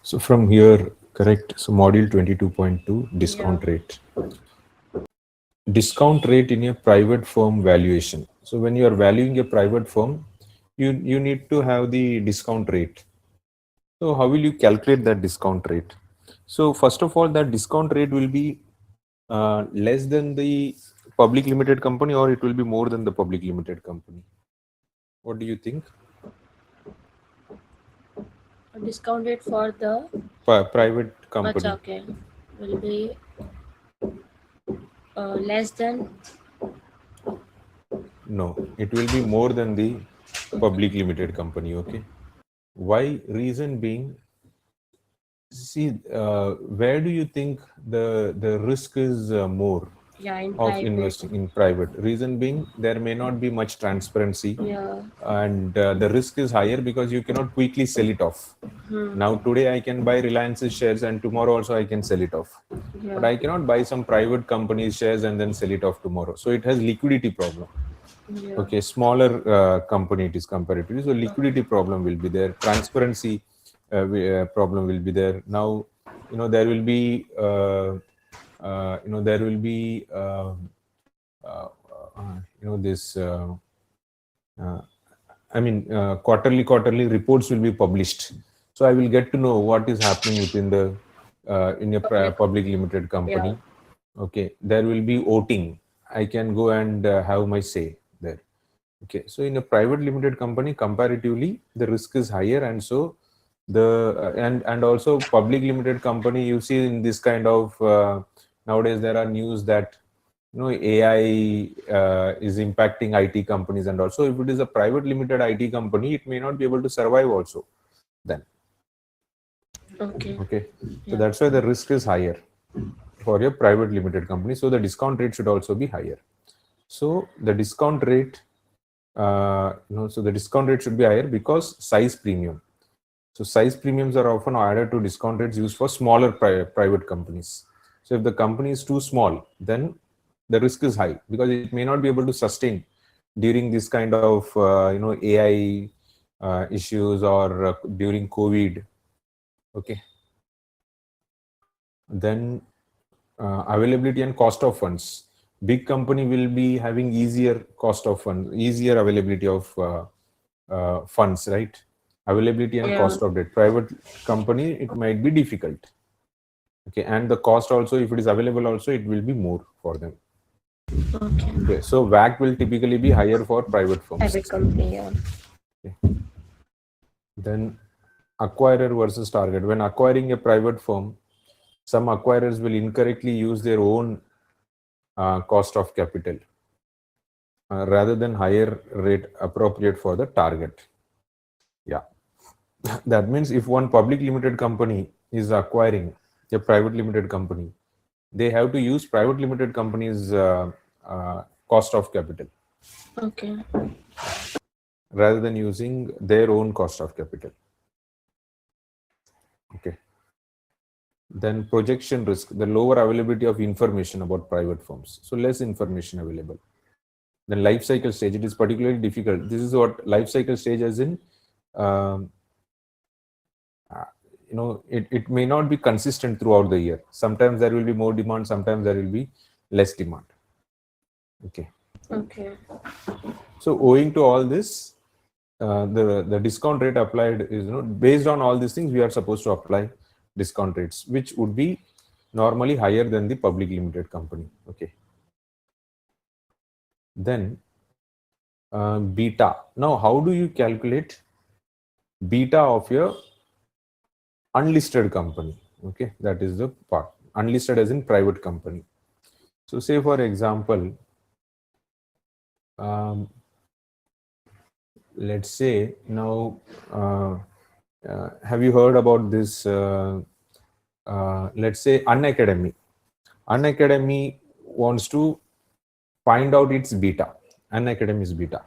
So from here, correct. So module 22.2, discount rate. Discount rate in a private firm valuation. So when you are valuing a private firm, you need to have the discount rate. So how will you calculate that discount rate? So first of all, that discount rate will be less than the public limited company, or it will be more than the public limited company. What do you think? Discount rate for the Private company. okay, will be less than. No, it will be more than the public limited company. Okay. Why? Reason being, see, where do you think the risk is more In of private. investing in private? Reason being, there may not be much transparency, and the risk is higher because you cannot quickly sell it off. Now today I can buy Reliance's shares and tomorrow also I can sell it off, but I cannot buy some private company's shares and then sell it off tomorrow. So it has liquidity problem. Okay, smaller company it is comparatively, so liquidity problem will be there, transparency problem will be there. Now there will be this quarterly reports will be published, so I will get to know what is happening within the in a public limited company. Okay, there will be voting, I can go and have my say there. Okay, so in a private limited company, comparatively the risk is higher, and so the and also public limited company, you see in this kind of nowadays there are news that AI is impacting IT companies, and also if it is a private limited IT company, it may not be able to survive also then. Okay, so that's why the risk is higher for your private limited company, so the discount rate should also be higher. So the discount rate so the discount rate should be higher because size premium. So size premiums are often added to discount rates used for smaller private companies. So if the company is too small, then the risk is high because it may not be able to sustain during this kind of AI issues, or during COVID. Okay. Then availability and cost of funds. Big company will be having easier cost of funds, easier availability of funds, right? Availability and cost of debt. Private company, it might be difficult. Okay, and the cost also, if it is available also, it will be more for them. Okay, so WACC will typically be higher for private firms. Private company, Okay. Then acquirer versus target. When acquiring a private firm, some acquirers will incorrectly use their own cost of capital rather than higher rate appropriate for the target. Yeah. That means if one public limited company is acquiring a private limited company, they have to use private limited company's cost of capital. Okay. Rather than using their own cost of capital. Okay. Then projection risk, the lower availability of information about private firms. So less information available. Then life cycle stage, it is particularly difficult. This is what life cycle stage as in, it may not be consistent throughout the year. Sometimes there will be more demand, sometimes there will be less demand. Okay. Okay. So owing to all this, the discount rate applied is, based on all these things, we are supposed to apply discount rates, which would be normally higher than the public limited company. Okay. Then beta. Now, how do you calculate beta of your unlisted company? Okay, that is the part. Unlisted as in private company. So say for example, let's say now, have you heard about this? Let's say Unacademy. Unacademy wants to find out its beta. Unacademy is beta.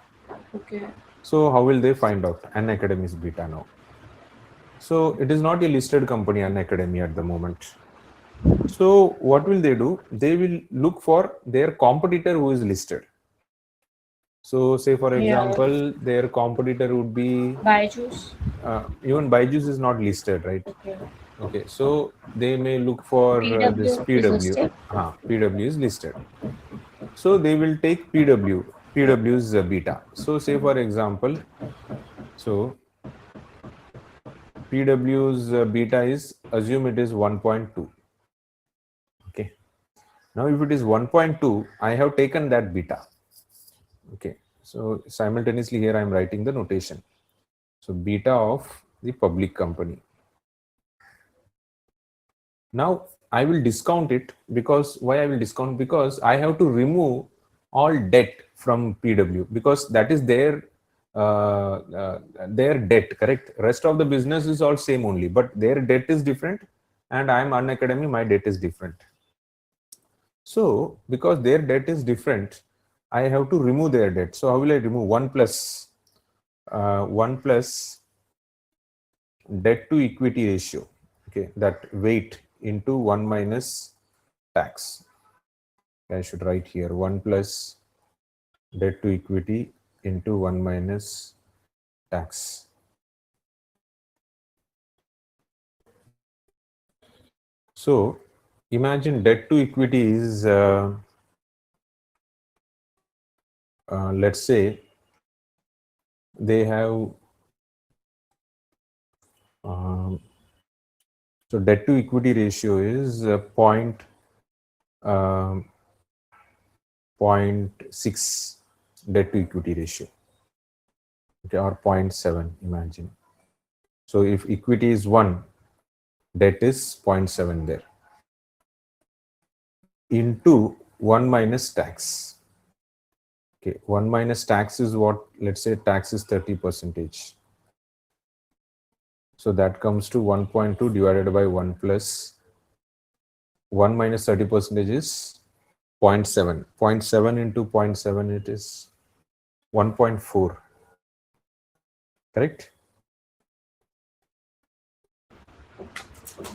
Okay. So how will they find out Unacademy is beta now? So it is not a listed company, Unacademy, at the moment. So what will they do? They will look for their competitor who is listed. So say for example, their competitor would be Byju's. Even Byju's is not listed, right? Okay. Okay, so they may look for this PW is PW. listed. PW is listed. So they will take PW. PW is beta. So say for example, so PW's beta is, assume it is 1.2. Okay. Now if it is 1.2, I have taken that beta. Okay. So simultaneously here I am writing the notation. So beta of the public company. Now I will discount it, because why I will discount? Because I have to remove all debt from PW, because that is their debt, correct? Rest of the business is all same only, but their debt is different, and I am unacademy, my debt is different. So because their debt is different, I have to remove their debt. So how will I remove? 1 plus debt to equity ratio. Okay, that weight into 1 minus tax. I should write here 1 plus debt to equity into 1 minus tax. So imagine debt to equity is let's say they have so debt to equity ratio is 0.6 debt to equity ratio, okay, or 0.7, imagine. So if equity is 1, debt is 0.7 there, into 1 minus tax. Okay, 1 minus tax is what? Let's say tax is 30%. So that comes to 1.2 divided by 1 plus 1 minus 30% is 0.7. 0.7 into 0.7, it is 1.4. Correct?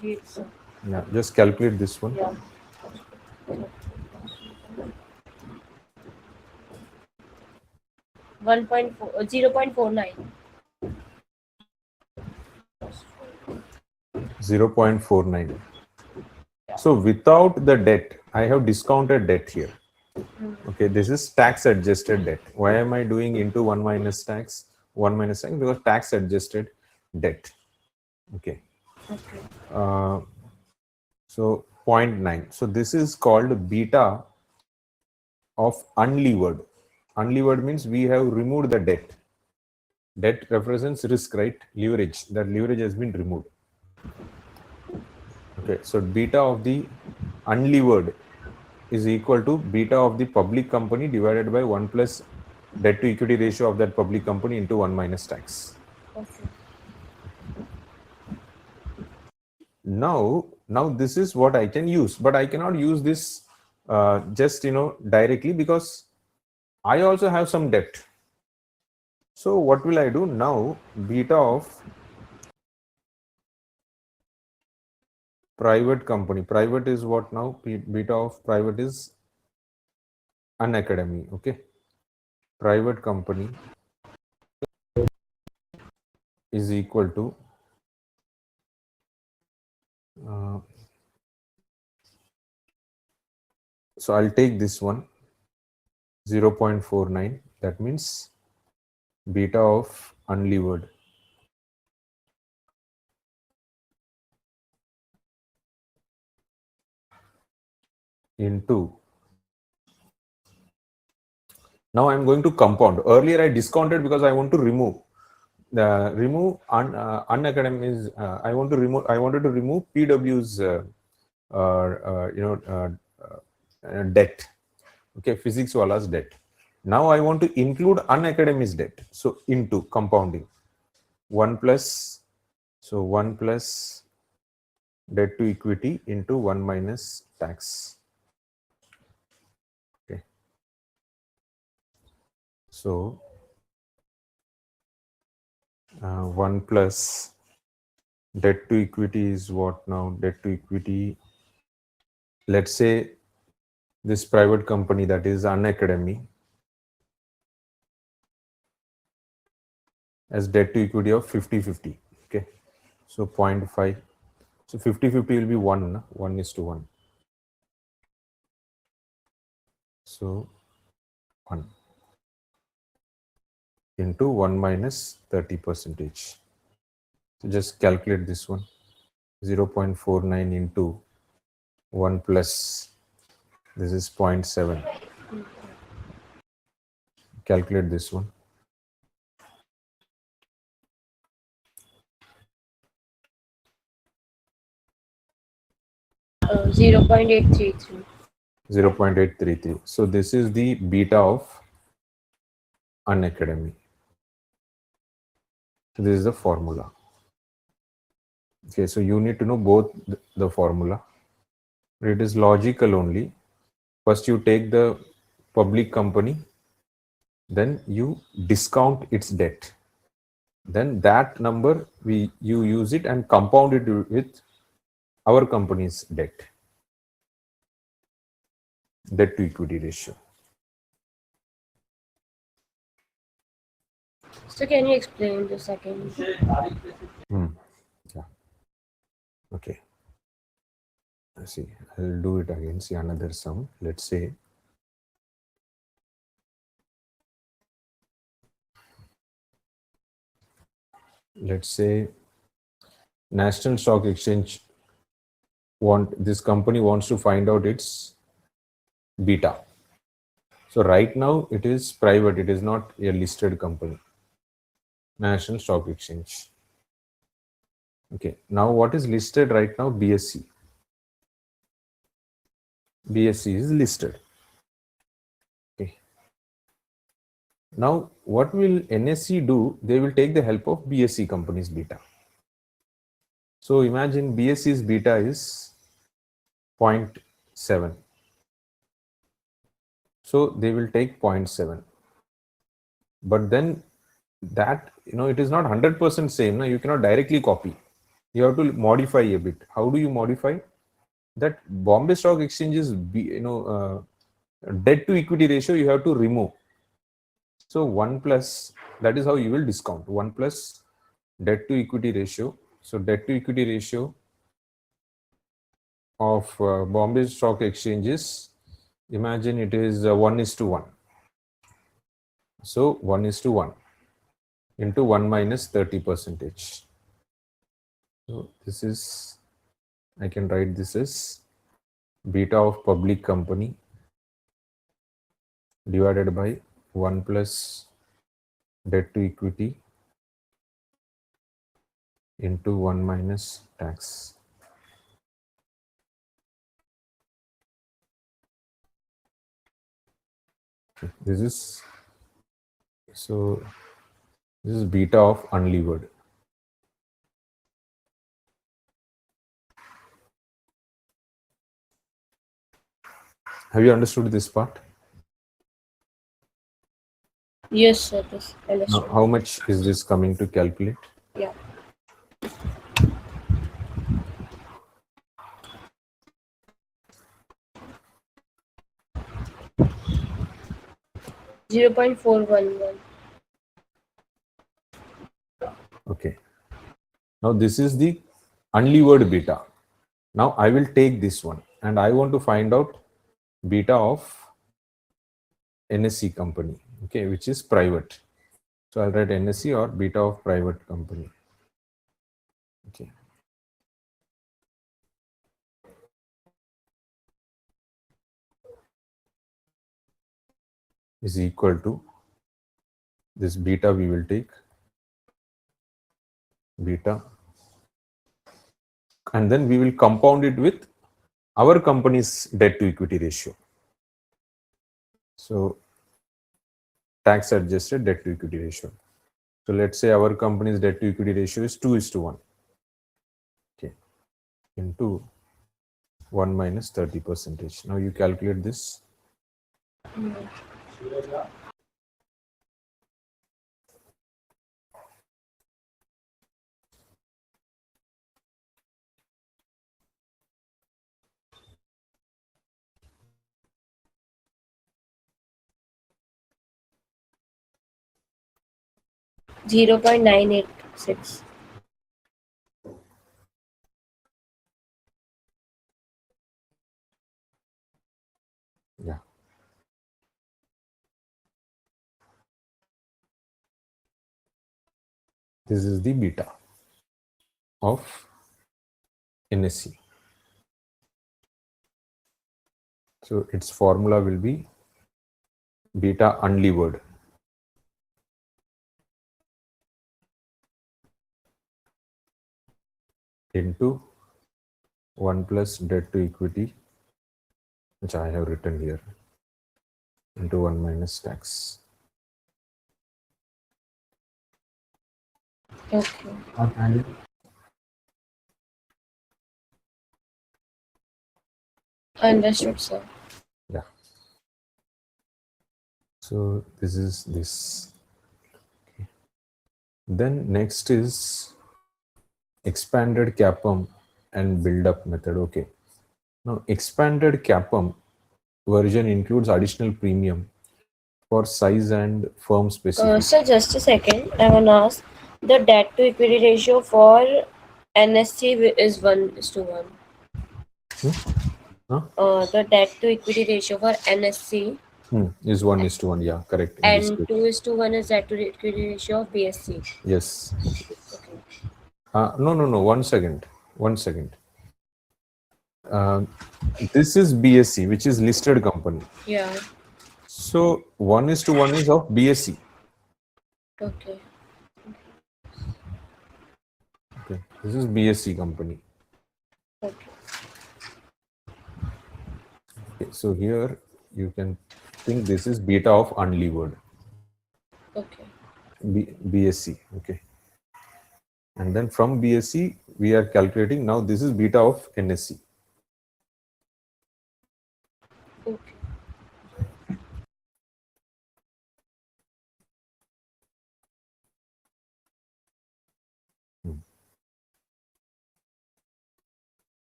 Yes. Yeah, just calculate this one. Yeah. 1.4, 0.49. 0.49. So without the debt, I have discounted debt here. Okay, this is tax adjusted debt. Why am I doing into 1 minus tax? 1 minus tax, because tax adjusted debt. Okay. Okay. So 0.9. So this is called beta of unlevered. Unlevered means we have removed the debt. Debt represents risk, right? Leverage. That leverage has been removed. Okay, so beta of the unlevered is equal to beta of the public company divided by 1 plus debt to equity ratio of that public company into 1 minus tax. Okay. Now this is what I can use, but I cannot use this just directly, because I also have some debt. So what will I do now? Beta of private company. Private is what now? Beta of private is unacademy. Okay, private company is equal to so I'll take this one 0.49. That means beta of unlevered into, now I'm going to compound. Earlier I discounted because I want to remove unacademy is I wanted to remove PW's debt. Okay, physics wala's debt. Now I want to include unacademy's debt. So into compounding 1 plus, so 1 plus debt to equity into 1 minus tax. Okay, so 1 plus debt to equity is what now? Debt to equity, let's say this private company, that is unacademy, as debt to equity of 50-50. Okay, so 0.5 So 50-50 will be 1, na? 1:1. So 1 into 1 minus 30%. So just calculate this one. 0.49 into 1 plus, this is 0.7. Calculate this one. Uh, 0.833. 0.833. So this is the beta of unacademy. So this is the formula. Okay, so you need to know both the formula. It is logical only. First you take the public company, then you discount its debt. Then that number you use it and compound it with our company's debt to equity ratio. So can you explain the second? Yeah. Okay. Let's see, I'll do it again. See another sum. Let's say National Stock Exchange this company wants to find out its beta. So right now it is private, it is not a listed company. National Stock Exchange. Okay, now what is listed right now? BSE. BSE is listed. Okay. Now what will NSE do? They will take the help of BSE company's beta. So imagine BSE's beta is 0.7. So they will take 0.7. But then that, it is not 100% same. No? You cannot directly copy. You have to modify a bit. How do you modify? That Bombay Stock Exchange's, debt to equity ratio you have to remove. So 1 plus, that is how you will discount. 1 plus debt to equity ratio. So debt to equity ratio of Bombay Stock Exchanges, imagine it is 1:1. So 1:1 into 1 minus 30%. So this is, I can write this as beta of public company divided by 1 plus debt to equity into 1 minus tax. Okay, this is beta of unlevered. Have you understood this part? Yes, sir. This Now, understood. how much is this coming to calculate? Yeah. 0.411. Okay. Now this is the unlevered beta. Now I will take this one and I want to find out beta of NSE company, okay, which is private. So I'll write NSE or beta of private company. Okay. Is equal to this beta, we will take beta and then we will compound it with our company's debt to equity ratio. So tax adjusted debt to equity ratio. So let's say our company's debt to equity ratio is 2:1. Okay. Into 1 minus 30%. Now you calculate this. 0.986. This is the beta of NSE. So its formula will be beta unlevered into 1 plus debt to equity, which I have written here, into 1 minus tax. Okay. Understood, sir. Yeah. So this is this. Okay. Then next is expanded CAPM and build-up method. Okay. Now expanded CAPM version includes additional premium for size and firm specific. Sir, just a second. I want to ask the debt to equity ratio for NSC is 1:1. Hmm? Huh? The debt to equity ratio for NSC Is 1:1. Yeah, correct. In this and case. 2:1 is debt to equity ratio of BSC. Yes. Okay. No. 1 second. 1 second. This is BSC, which is listed company. Yeah. So 1:1 is of BSC. Okay. Okay. This is BSC company. Okay. Okay. So here you can think this is beta of unlevered. Okay. BSC. Okay. And then from BSC, we are calculating now this is beta of NSC. Okay.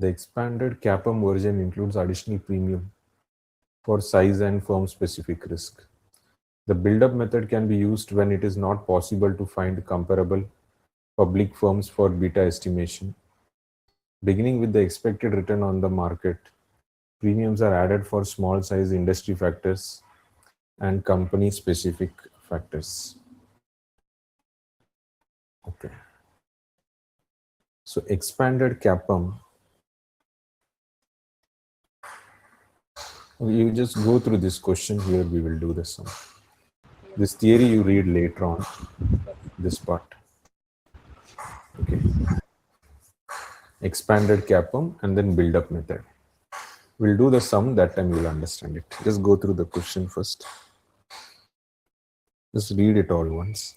The expanded CAPM version includes additional premium for size and firm specific risk. The build-up method can be used when it is not possible to find comparable public firms for beta estimation. Beginning with the expected return on the market, premiums are added for small size industry factors and company specific factors. Okay. So expanded CAPM, you just go through this question here, we will do the sum. This theory you read later on, this part. Okay. Expanded CAPM and then build-up method. We'll do the sum, that time you'll understand it. Just go through the question first. Just read it all once.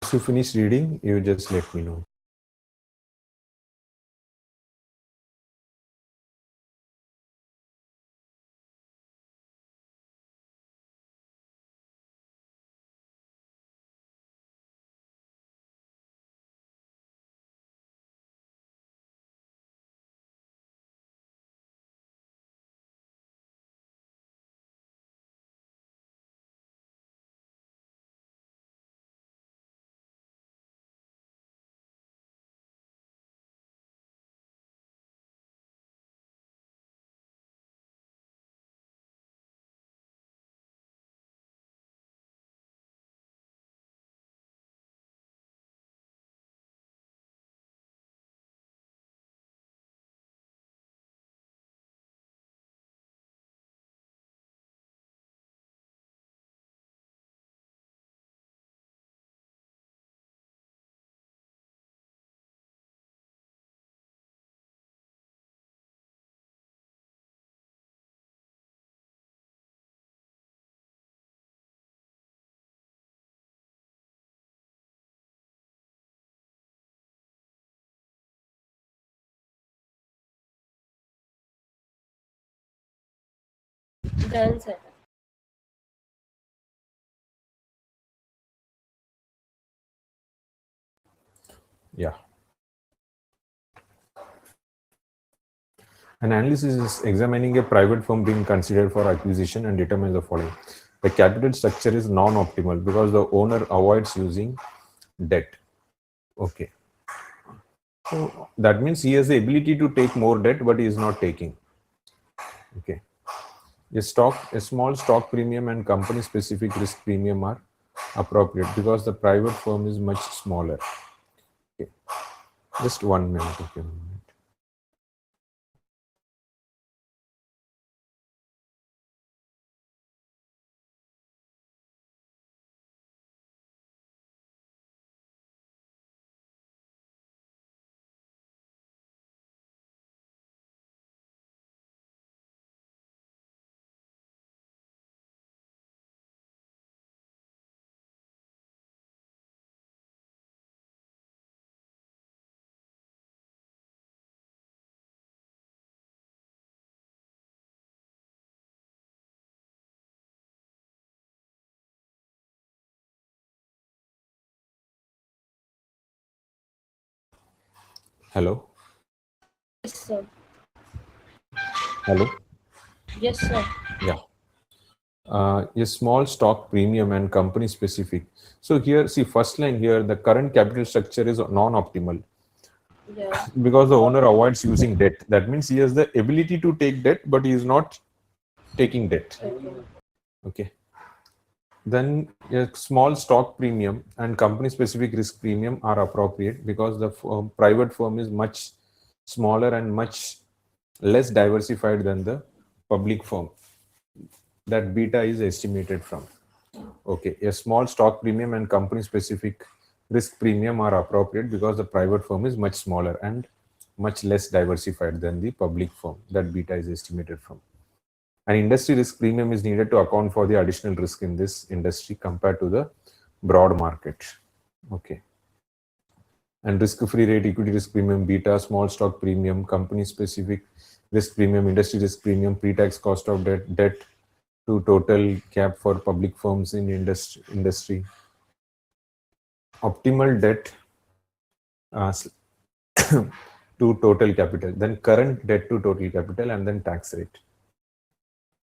If you finish reading, you just let me know. Done, sir. Yeah. An analyst is examining a private firm being considered for acquisition and determines the following. The capital structure is non-optimal because the owner avoids using debt. Okay. So that means he has the ability to take more debt, but he is not taking. Okay. A small stock premium and company specific risk premium are appropriate because the private firm is much smaller. Okay. Just 1 minute. Okay. 1 minute. Hello. Yes, sir. Hello. Yes, sir. Yeah. A small stock premium and company specific. So here, see, first line here, the current capital structure is non-optimal Yeah. because the owner avoids using debt. That means he has the ability to take debt, but he is not taking debt. Okay. Okay. Then a small stock premium and company specific risk premium are appropriate because the private firm is much smaller and much less diversified than the public firm that beta is estimated from. Okay, a small stock premium and company specific risk premium are appropriate because the private firm is much smaller and much less diversified than the public firm that beta is estimated from. An industry risk premium is needed to account for the additional risk in this industry compared to the broad market. Okay. And risk-free rate, equity risk premium, beta, small stock premium, company-specific risk premium, industry risk premium, pre-tax cost of debt to total cap for public firms in industry, optimal debt to total capital, then current debt to total capital, and then tax rate.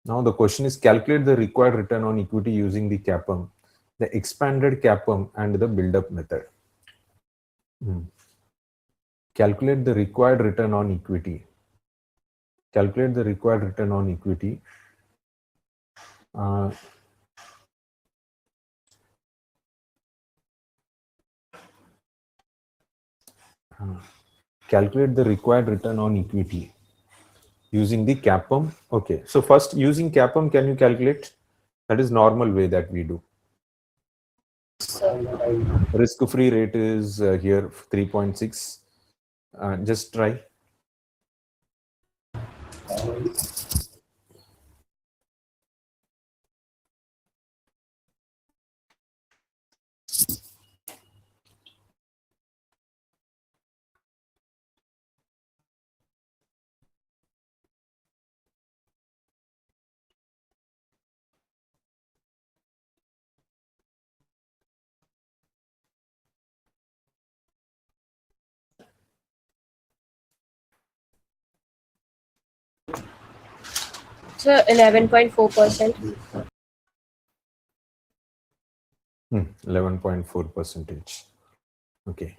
Now the question is calculate the required return on equity using the CAPM, the expanded CAPM, and the build-up method. Calculate the required return on equity. Calculate the required return on equity. Uh, Calculate the required return on equity using the CAPM. Okay, so first using CAPM, can you calculate? That is normal way that we do. Risk-free rate is here 3.6. Just try. So 11.4%. 11.4%. Okay.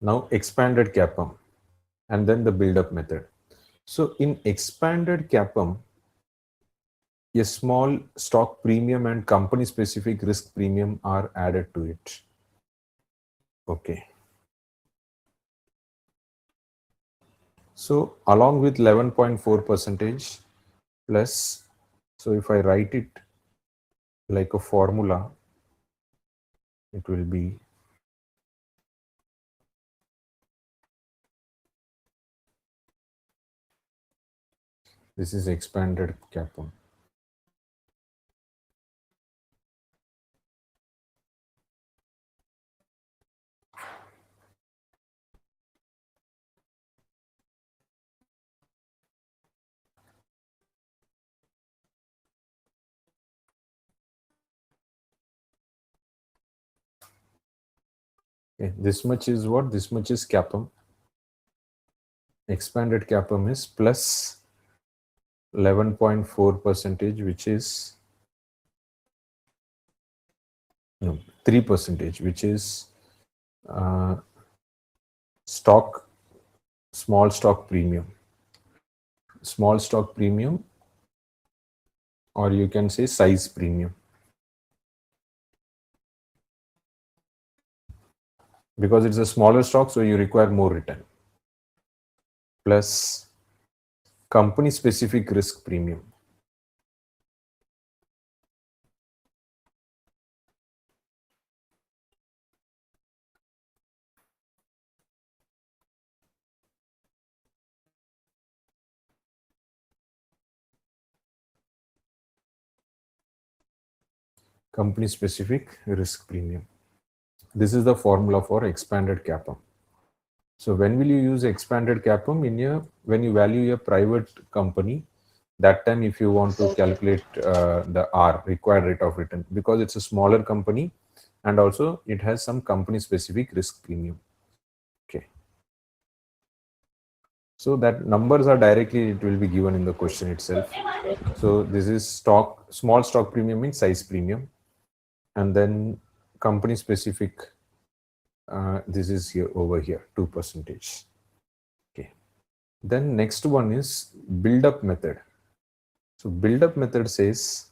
Now expanded CAPM and then the build-up method. So in expanded CAPM, a small stock premium and company specific risk premium are added to it. Okay. So along with 11.4 percentage plus, so if I write it like a formula, it will be this is expanded CAPM. Okay, this much is what? This much is CAPM. Expanded CAPM is plus 11.4 percentage, which is 3 percentage, which is stock, small stock premium. Small stock premium, or you can say size premium. Because it's a smaller stock, so you require more return. Plus company specific risk premium. Company specific risk premium. This is the formula for expanded CAPM. So when will you use expanded CAPM? When you value a private company, that time if you want to calculate the R, required rate of return, because it's a smaller company and also it has some company specific risk premium. Okay. So that numbers are directly, it will be given in the question itself. So this is stock, small stock premium means size premium, and then company specific, this is here over here 2 percentage. Okay. Then next one is build up method. So build up method says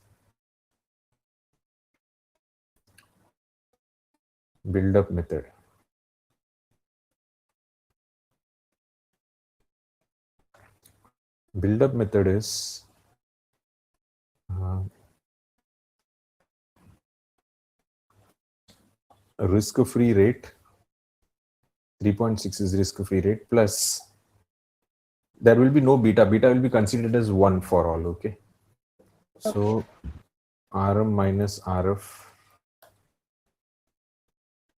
build up method. Build up method is risk free rate. 3.6 is risk free rate, plus there will be no beta. Beta will be considered as 1 for all. Okay. So RM minus RF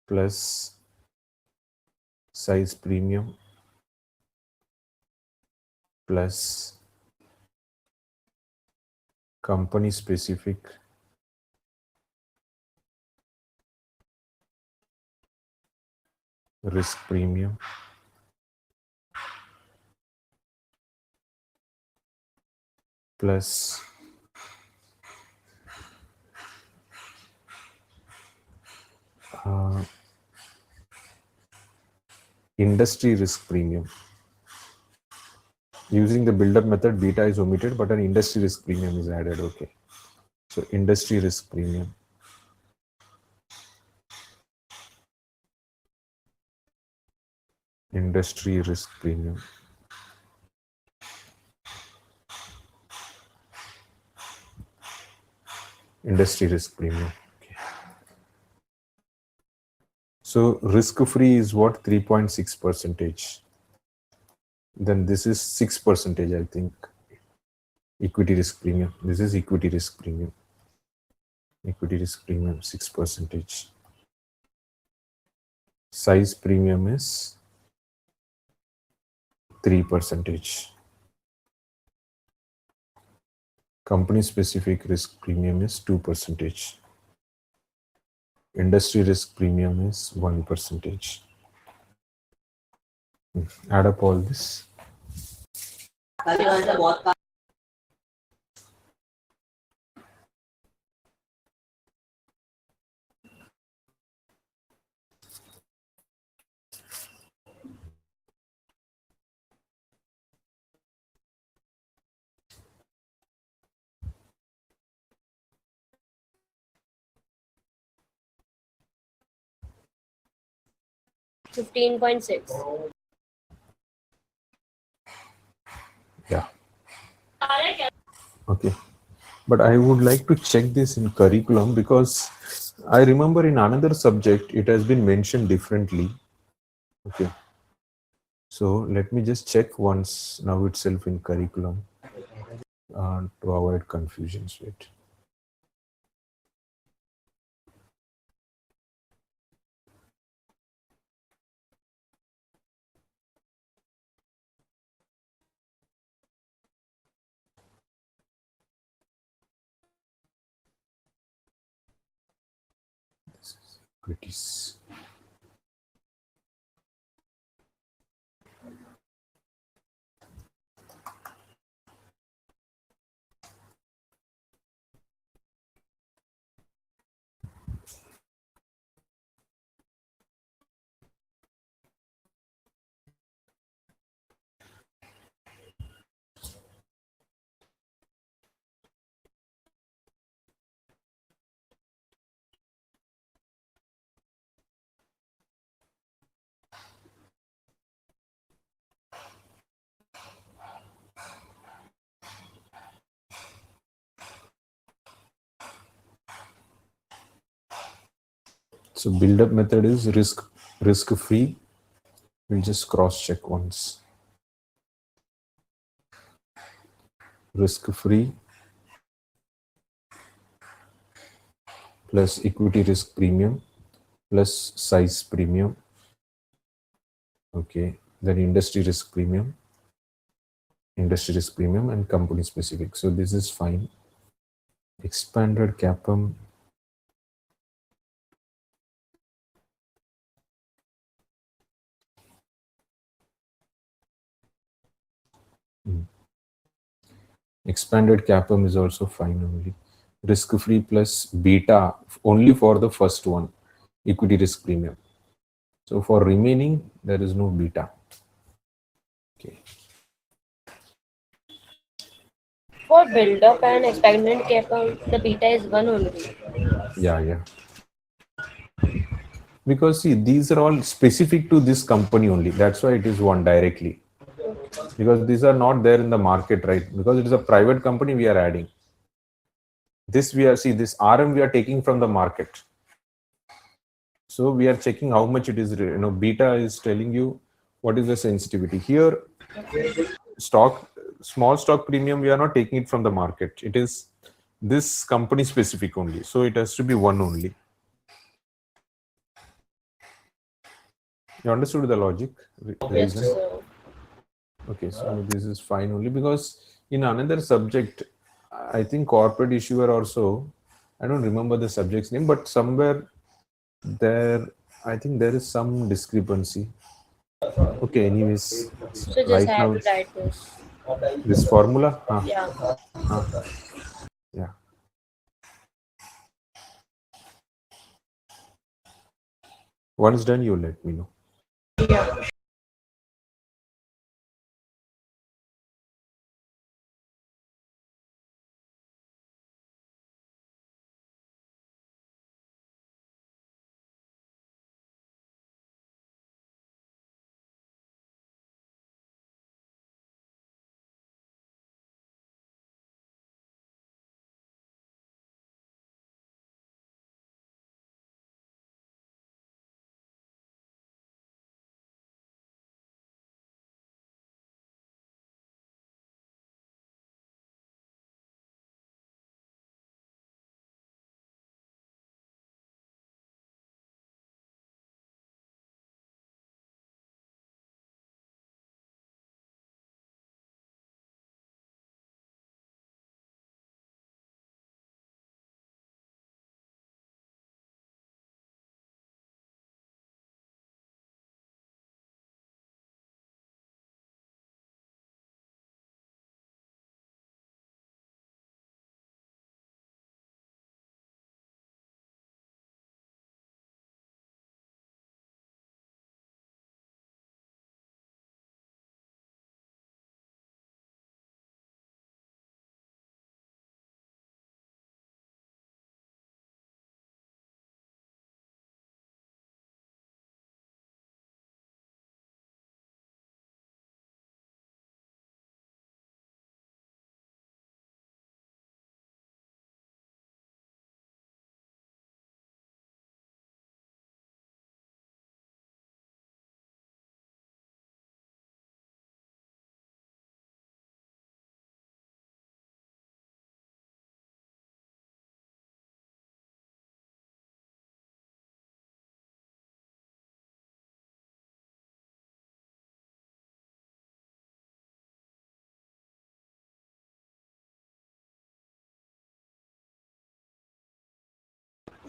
plus size premium plus company specific risk premium plus industry risk premium. Using the build-up method, beta is omitted, but an industry risk premium is added. Okay. So industry risk premium. Industry risk premium. Industry risk premium. Okay. So risk-free is what? 3.6 percentage. Then this is 6 percentage, I think. Equity risk premium. This is equity risk premium. Equity risk premium 6 percentage. Size premium is 3 percentage. Company specific risk premium is 2 percentage. Industry risk premium is 1 percentage. Add up all this. $15.6. Yeah. Okay. But I would like to check this in curriculum, because I remember in another subject it has been mentioned differently. Okay. So let me just check once now itself in curriculum to avoid confusions. Wait. Equities. So build-up method is risk-free. We'll just cross-check once. Risk-free plus equity risk premium plus size premium. Okay, then industry risk premium and company specific. So this is fine. Expanded CAPM. Expanded CAPM is also fine only. Risk-free plus beta only for the first one, equity risk premium. So for remaining, there is no beta. Okay. For build-up and expanded capital, the beta is 1 only. Yeah. Because see, these are all specific to this company only. That's why it is 1 directly. Because these are not there in the market, right? Because it is a private company, we are adding. This this RM we are taking from the market. So we are checking how much it is, beta is telling you what is the sensitivity. Here, small stock premium, we are not taking it from the market. It is this company specific only. So it has to be 1 only. You understood the logic, the Yes, reason? sir. Okay, so this is fine only because in another subject, I think corporate issuer also, I don't remember the subject's name, but somewhere there, I think there is some discrepancy. Okay, anyways, So just right have now to write this. this formula, Yeah. yeah. Once done, you let me know. Yeah.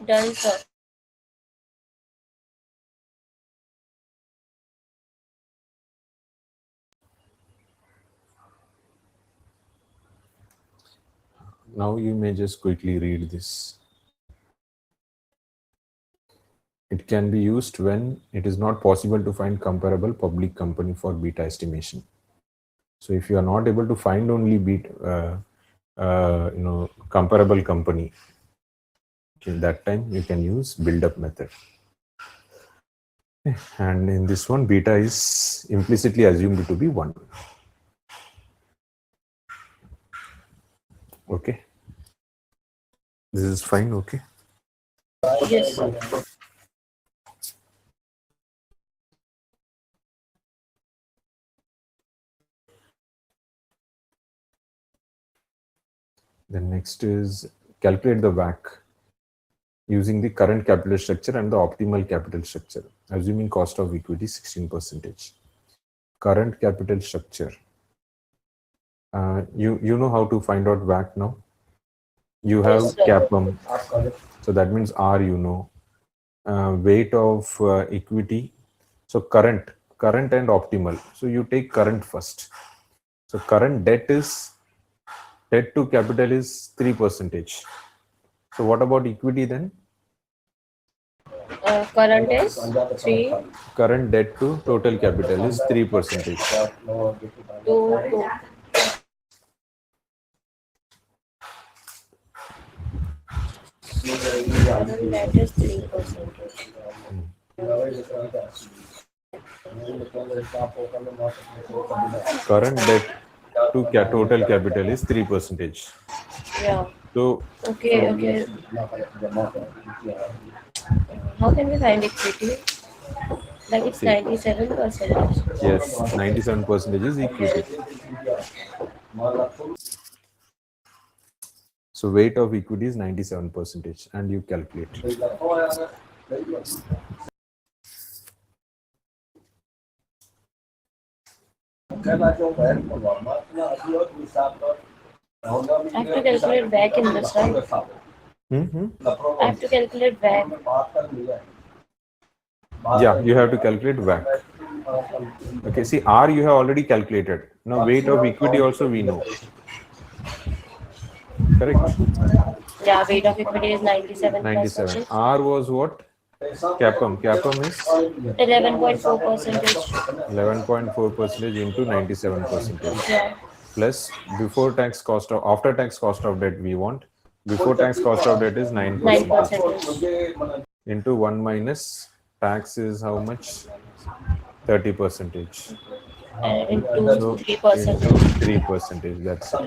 Done, sir. Now you may just quickly read this. It can be used when it is not possible to find comparable public company for beta estimation. So if you are not able to find only comparable company, okay, that time you can use build-up method. And in this one, beta is implicitly assumed to be 1. Okay. This is fine, okay? Yes, sir. Then next is calculate the WACC using the current capital structure and the optimal capital structure, assuming cost of equity 16%. Current capital structure. You know how to find out WACC now? You have Yes, sir. CAPM, so that means R, you know. Weight of equity. So current and optimal. So you take current first. So current debt to capital is 3%. So what about equity then? Current is 3 Current debt to total capital is 3%. to current debt is 3%. Current debt to total capital is 3%. Yeah. So Okay, okay. How can we find equity? Like it's see, 97%. yes, 97% is equity. So weight of equity is 97%, and you calculate. I have to calculate back in this, right? I have to calculate back. Yeah, you have to calculate WACC. Okay, see, R you have already calculated. Now weight of equity also we know. Correct? Yeah, weight of equity is 97 plus 97. R was what? CAPM. CAPM is 11.4%. 11.4% into 97%. Yeah. Plus before tax cost of after tax cost of debt we want. Before tax cost of debt is 9%. 9%. Into 1 minus tax is how much? 30%. And into So 3%. into 3%. That's it.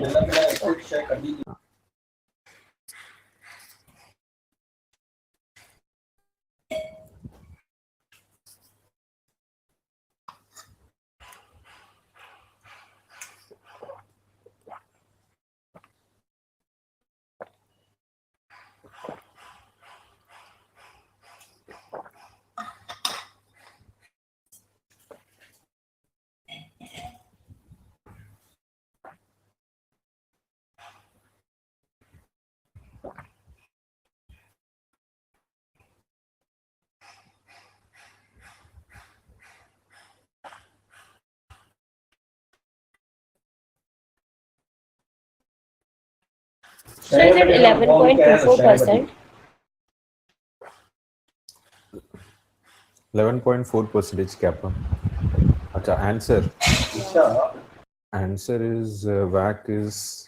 So is it 11.24%? 11.4% CAPM. Acha, answer is WACC is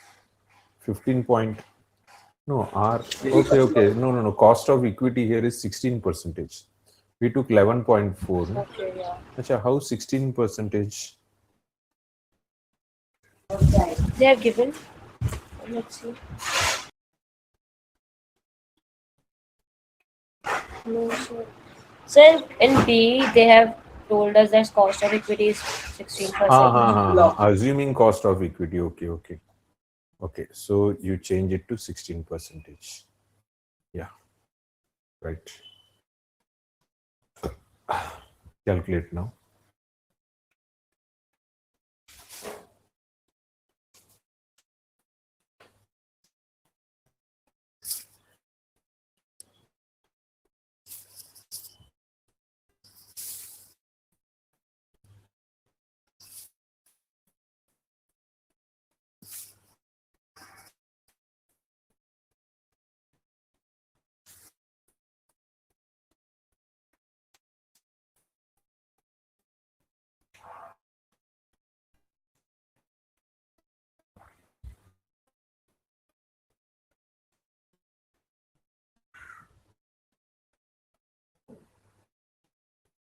15 point. No, R. Okay. No. Cost of equity here is 16%. We took 11.4. Okay, yeah. Acha, how 16%? They have given. Let's see. No, sir. So in B, they have told us that cost of equity is 16%. Assuming cost of equity. Okay. So you change it to 16%. Yeah. Right. Calculate now.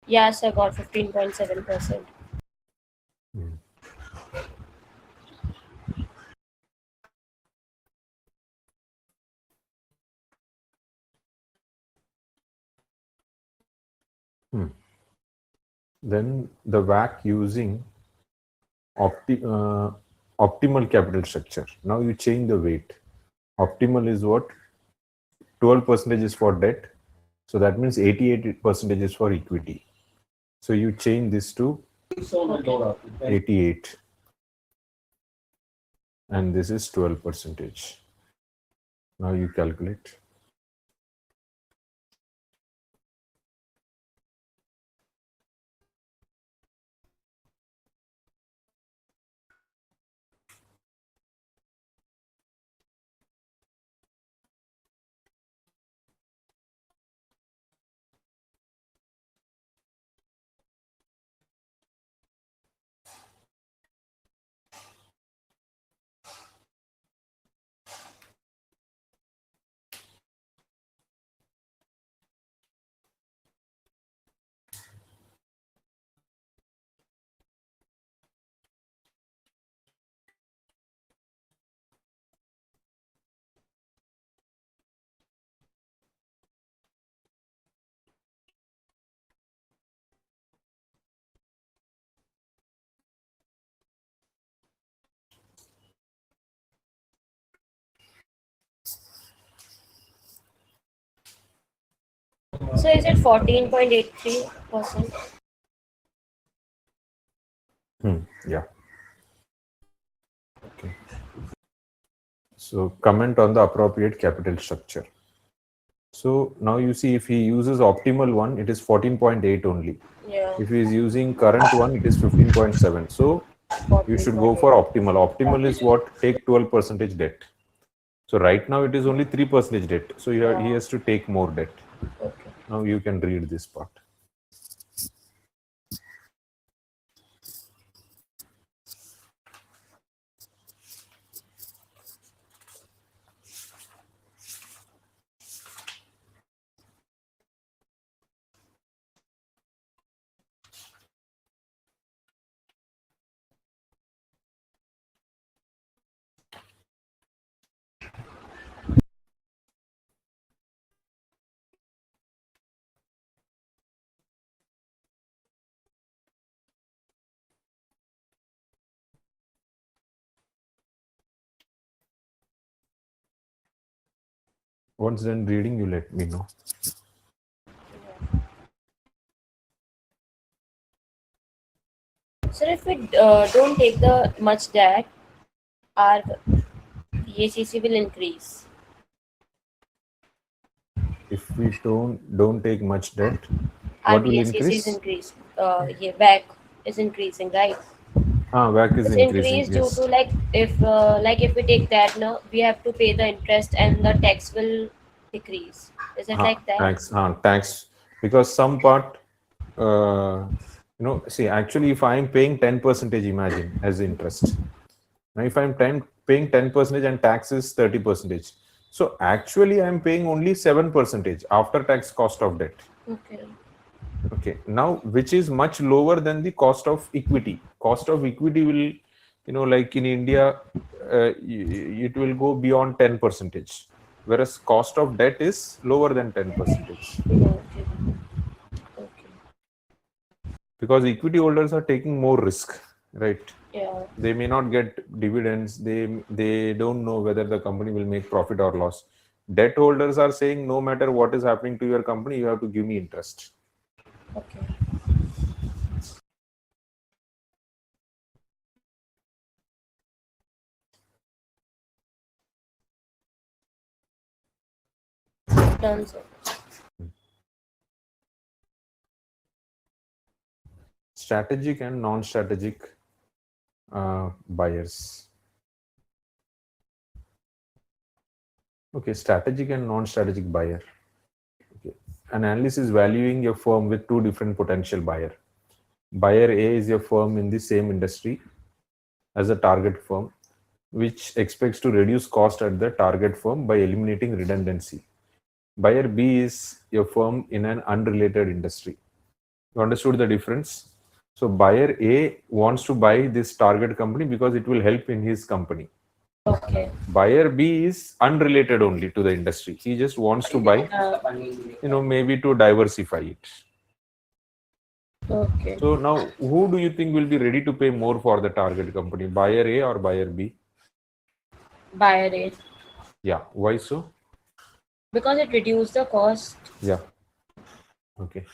Yes, I got 15.7%. Then the WACC using optimal capital structure. Now you change the weight. Optimal is what? 12% is for debt. So that means 88% is for equity. So you change this to 88. And this is 12%. Now you calculate. So is it 14.83%? Yeah. Okay. So comment on the appropriate capital structure. So now you see if he uses optimal one, it is 14.8 only. Yeah. If he is using current one, it is 15.7. So you should go for optimal. Optimal is what? Take 12% debt. So right now it is only 3% debt. So he has to take more debt. Okay. Now you can read this part. Once done reading, you let me know. So if we don't take the much debt, our VACC will increase. If we don't take much debt, Our what will VACC is increase? increased. Yeah, back is increasing, right? WACC is It's increasing. increased due Yes. to if we take that now, we have to pay the interest and the tax will decrease. Is it like that? Tax. Because some part, see, actually, if I'm paying 10%, imagine as interest. Now, if I'm paying 10% and tax is 30%, so actually I'm paying only 7% after tax cost of debt. Okay. Okay. Now, which is much lower than the cost of equity. Cost of equity will, like in India, it will go beyond 10%, whereas cost of debt is lower than 10%. Okay. Okay. Because equity holders are taking more risk, right? Yeah. They may not get dividends. They don't know whether the company will make profit or loss. Debt holders are saying, no matter what is happening to your company, you have to give me interest. Okay. Done, sir. Strategic and non-strategic buyers. Okay, strategic and non-strategic buyer. Okay. An analyst is valuing a firm with two different potential buyer. Buyer A is a firm in the same industry as a target firm, which expects to reduce cost at the target firm by eliminating redundancy. Buyer B is a firm in an unrelated industry. You understood the difference? So buyer A wants to buy this target company because it will help in his company. Okay. Buyer B is unrelated only to the industry. He just wants to buy, maybe to diversify it. Okay. So now, who do you think will be ready to pay more for the target company? Buyer A or buyer B? Buyer A. Yeah. Why so? Because it reduced the cost. Yeah. Okay.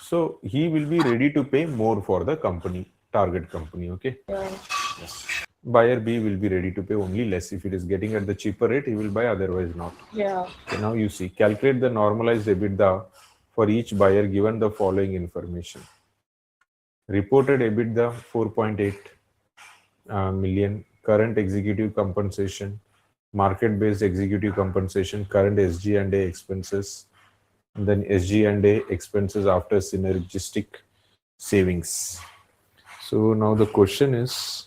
So he will be ready to pay more for the company, target company. Okay. Yeah. Buyer B will be ready to pay only less. If it is getting at the cheaper rate, he will buy, otherwise not. Yeah. Okay, now you see, calculate the normalized EBITDA for each buyer given the following information. Reported EBITDA 4.8 million, current executive compensation, market-based executive compensation, current SG&A expenses, and then SG&A expenses after synergistic savings. So now the question is,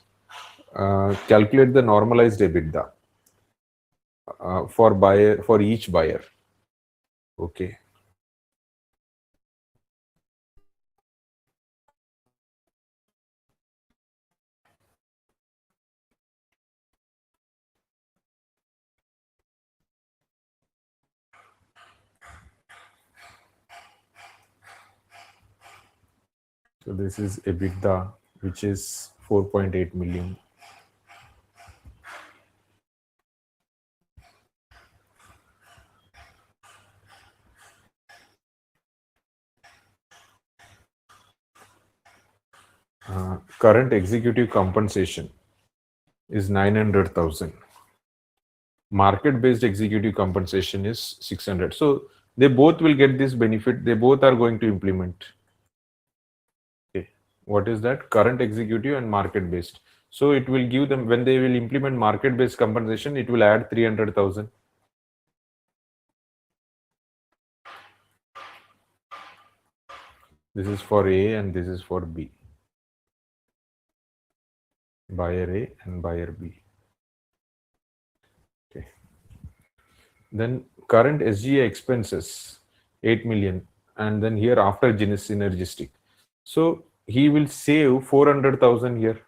calculate the normalized EBITDA for each buyer. Okay. So this is EBITDA, which is 4.8 million. Current executive compensation is 900,000. Market-based executive compensation is 600. So they both will get this benefit. They both are going to implement. Okay. What is that? Current executive and market-based. So it will give them, when they will implement market-based compensation, it will add 300,000. This is for A and this is for B. Buyer A and buyer B. Okay. Then current SGA expenses 8 million, and then here after synergistic. So he will save 400,000 here.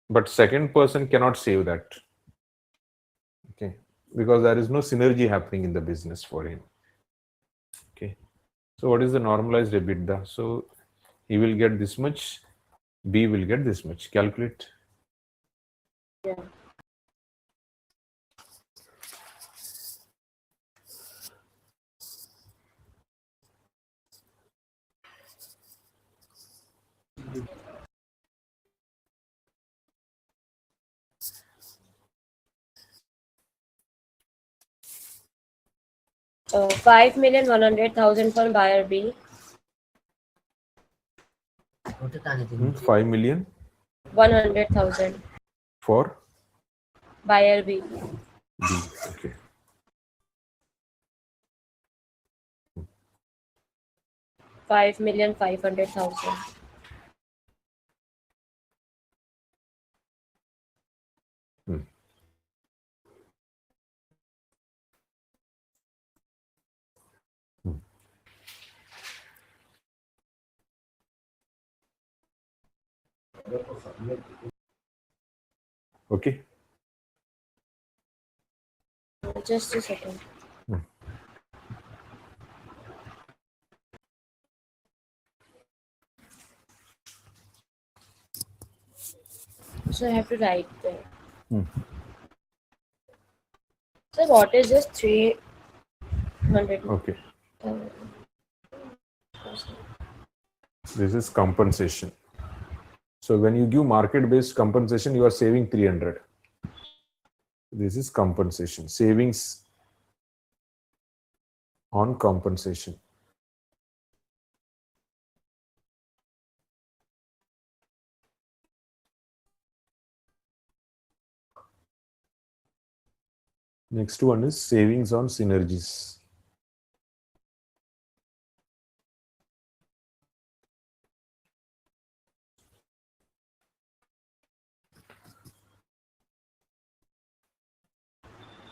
But second person cannot save that. Okay. Because there is no synergy happening in the business for him. Okay. So what is the normalized EBITDA? So he will get this much, B will get this much. Calculate. Yeah. So 5,100,000 for buyer B. 5 million 100,000 for buyer B. B. Okay. 5,500,000. Okay. Just a second. So I have to write there. So what is this 300? Okay. This is compensation. So when you give market-based compensation, you are saving 300. This is compensation, savings on compensation. Next one is savings on synergies.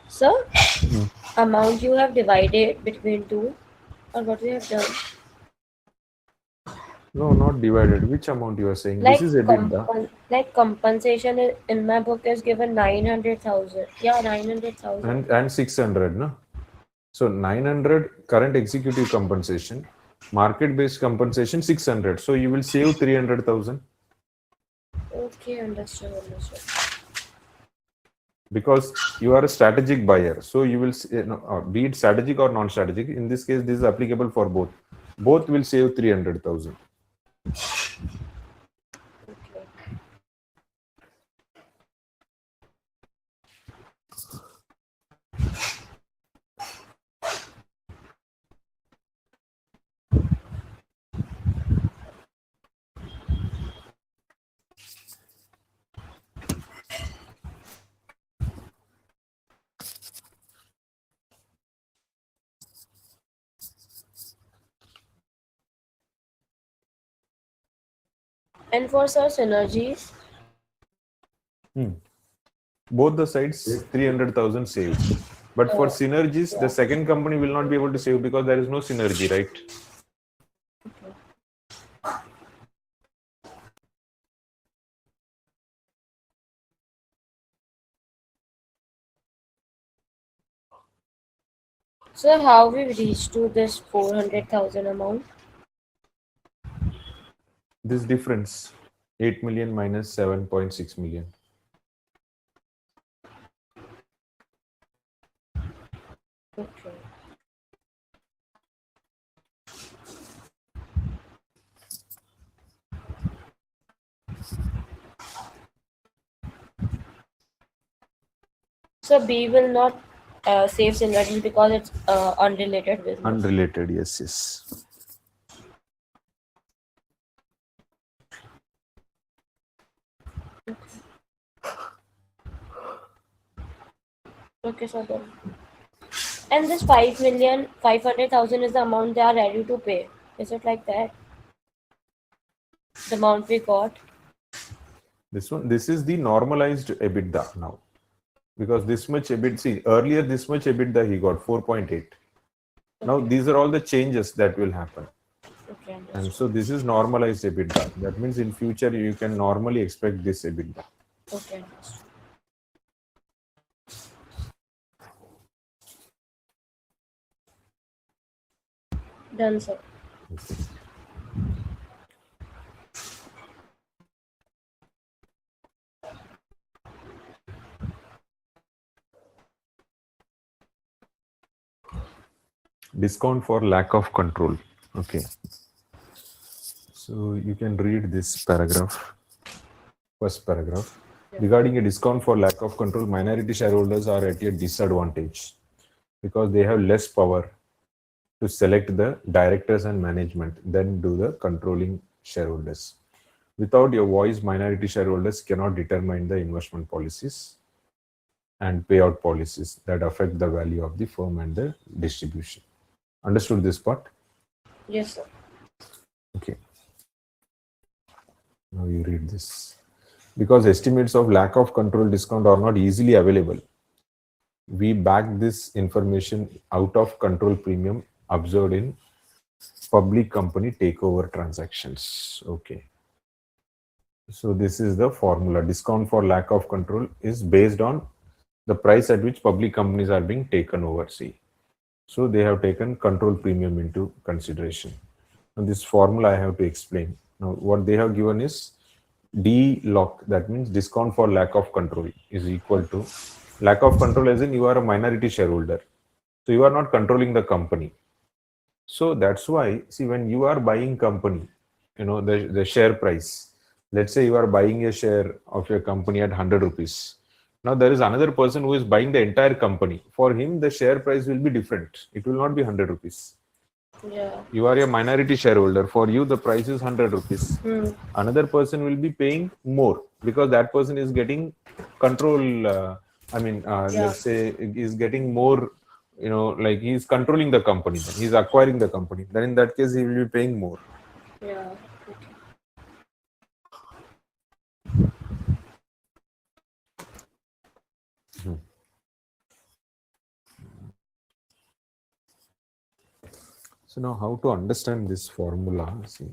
So amount you have divided between two, or what you have done? No, not divided. Which amount you are saying? Like This is EBITDA. like compensation in my book is given 900,000. Yeah, 900,000. And 600, no? So 900 current executive compensation, market-based compensation 600. So you will save 300,000. Okay, understood. Because you are a strategic buyer, so you will be it strategic or non-strategic. In this case, this is applicable for both. Both will save 300,000. Okay. And for such synergies, Both the sides 300,000 saved. But for synergies, the yeah. second company will not be able to save because there is no synergy, right? So how we reached to this 400,000 amount? This difference, 8 million minus 7.6 million. Okay. So B will not save synergy because it's unrelated business. Unrelated, yes. Okay, so then. And this 500,000 is the amount they are ready to pay. Is it like that? The amount we got? This is the normalized EBITDA now. Because this much EBITDA, see, earlier this much EBITDA he got, 4.8. Now these are all the changes that will happen. Okay, And so this is normalized EBITDA. That means in future you can normally expect this EBITDA. Okay, understood. Done, sir. Okay. Discount for lack of control. Okay. So you can read this paragraph. First paragraph. Regarding a discount for lack of control, minority shareholders are at a disadvantage because they have less power to select the directors and management than do the controlling shareholders. Without your voice, minority shareholders cannot determine the investment policies and payout policies that affect the value of the firm and the distribution. Understood this part? Yes, sir. Okay. Now you read this. Because estimates of lack of control discount are not easily available, we back this information out of control premium observed in public company takeover transactions. Okay. So this is the formula. Discount for lack of control is based on the price at which public companies are being taken over. See. So they have taken control premium into consideration. And this formula I have to explain. Now what they have given is D lock, that means discount for lack of control, is equal to lack of control as in you are a minority shareholder. So you are not controlling the company. So that's why, see, when you are buying company, the share price, let's say you are buying a share of your company at 100 rupees. Now there is another person who is buying the entire company. For him, the share price will be different. It will not be 100 rupees. Yeah. You are a minority shareholder. For you, the price is 100 rupees. Another person will be paying more because that person is getting control. Let's say is getting more, like he's controlling the company. He's acquiring the company. Then in that case, he will be paying more. Yeah. So now how to understand this formula? See.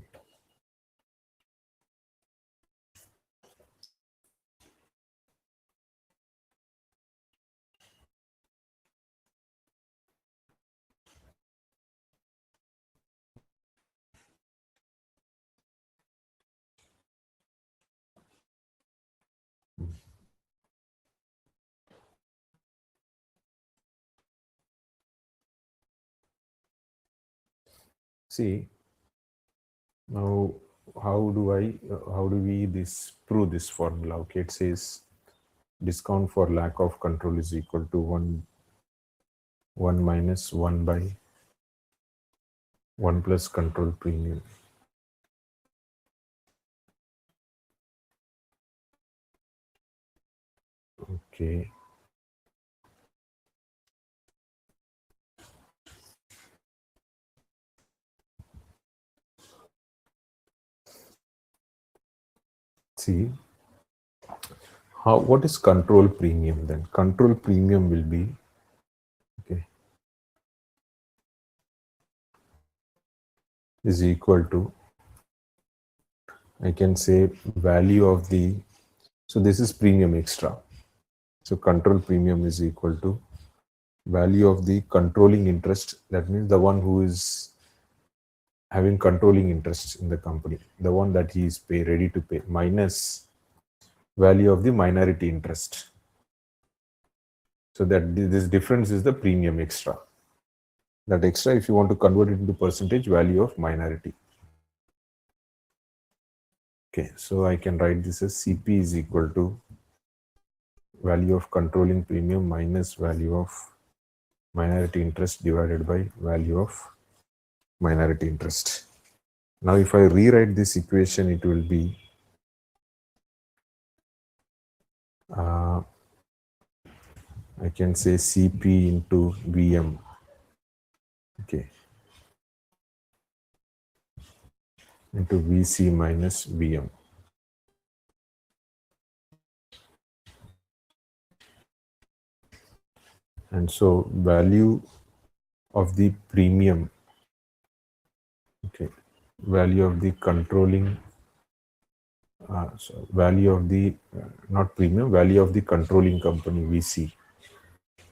See, now how do we this prove this formula? Okay, it says discount for lack of control is equal to 1 minus 1 by 1 plus control premium. Okay. See, what is control premium then? Control premium will be, okay, is equal to, I can say, value of the, so this is premium extra. So control premium is equal to value of the controlling interest. That means the one who is having controlling interest in the company, the one that he is ready to pay, minus value of the minority interest. So that this difference is the premium extra. That extra, if you want to convert it into percentage, value of minority. Okay, so I can write this as CP is equal to value of controlling premium minus value of minority interest divided by value of minority interest. Now, if I rewrite this equation, it will be I can say CP into VM. Okay, into VC minus VM. And so value of the premium, okay, value of the controlling, so value of the, not premium, value of the controlling company VC.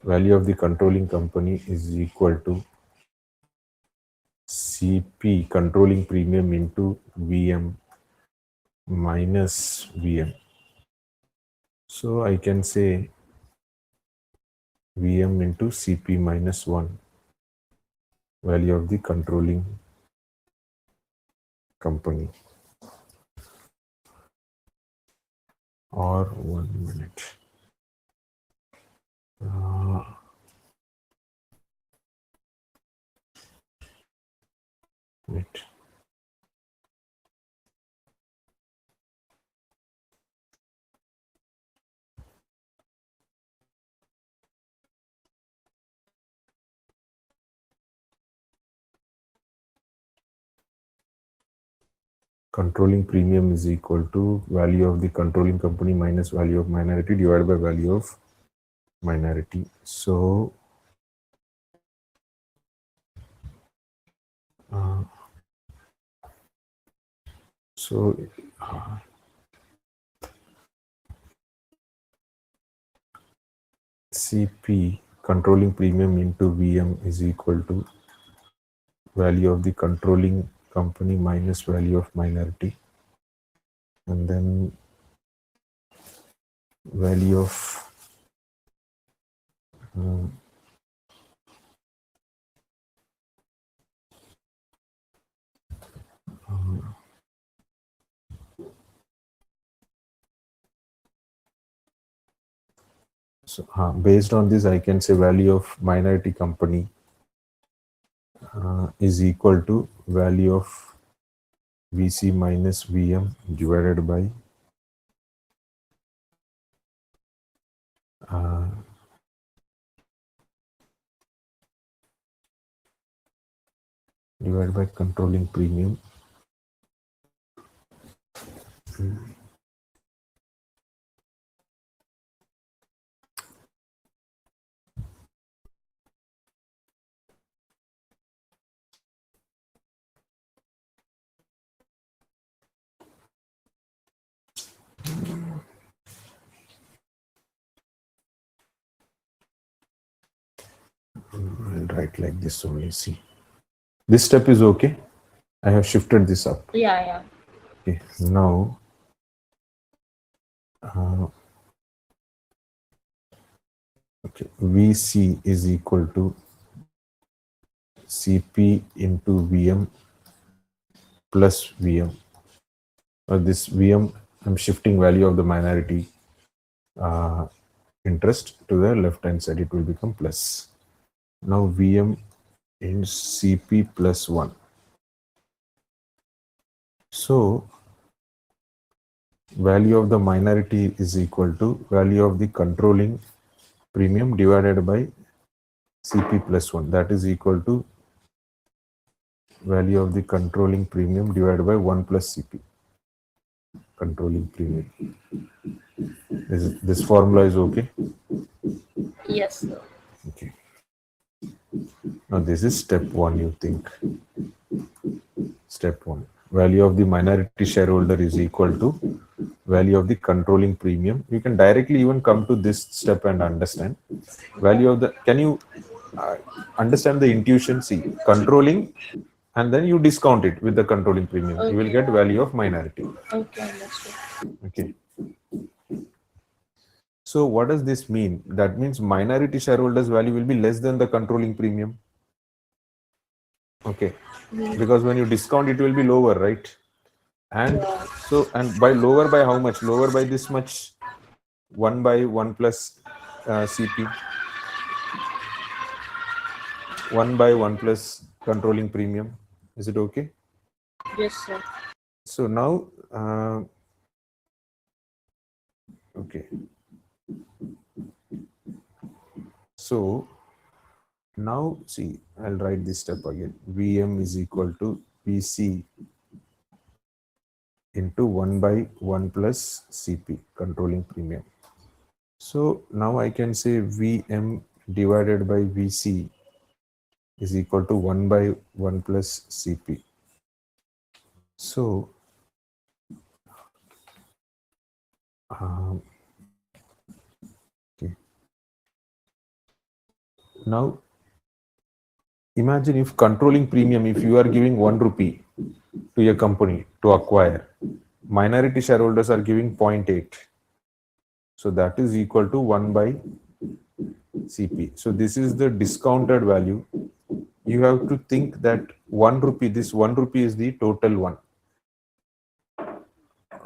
Value of the controlling company is equal to CP controlling premium into VM minus VM. So I can say VM into CP minus 1, value of the controlling company. Or 1 minute. Wait. Controlling premium is equal to value of the controlling company minus value of minority divided by value of minority. So CP controlling premium into VM is equal to value of the controlling company minus value of minority, and then value of so based on this, I can say value of minority company is equal to value of VC minus VM divided by controlling premium. I'll write like this only. See, this step is okay. I have shifted this up. Yeah. Okay, now okay, VC is equal to CP into VM plus VM. This VM, I'm shifting value of the minority interest to the left hand side. It will become plus. Now VM in CP plus 1. So value of the minority is equal to value of the controlling premium divided by CP plus 1. That is equal to value of the controlling premium divided by 1 plus CP. Controlling premium. This formula is okay? Yes, sir. Okay. Now this is step 1, you think. Step 1. Value of the minority shareholder is equal to value of the controlling premium. You can directly even come to this step and understand. Value of the, can you understand the intuition? See, controlling, and then you discount it with the controlling premium. Okay. You will get value of minority. Okay, understood. Okay. So what does this mean? That means minority shareholders value will be less than the controlling premium. Okay. Because when you discount, it will be lower, right? And so, and by lower by how much? Lower by this much, 1 by 1 plus CP. 1 by 1 plus controlling premium. Is it okay? Yes, sir. So now, okay. So now see, I'll write this step again. VM is equal to PC into 1 by 1 plus CP, controlling premium. So now I can say VM divided by VC is equal to 1 by 1 plus CP. So okay. Now imagine if controlling premium, if you are giving 1 rupee to a company to acquire, minority shareholders are giving 0.8. So that is equal to 1 by CP. So this is the discounted value. You have to think that 1 rupee, this 1 rupee is the total one.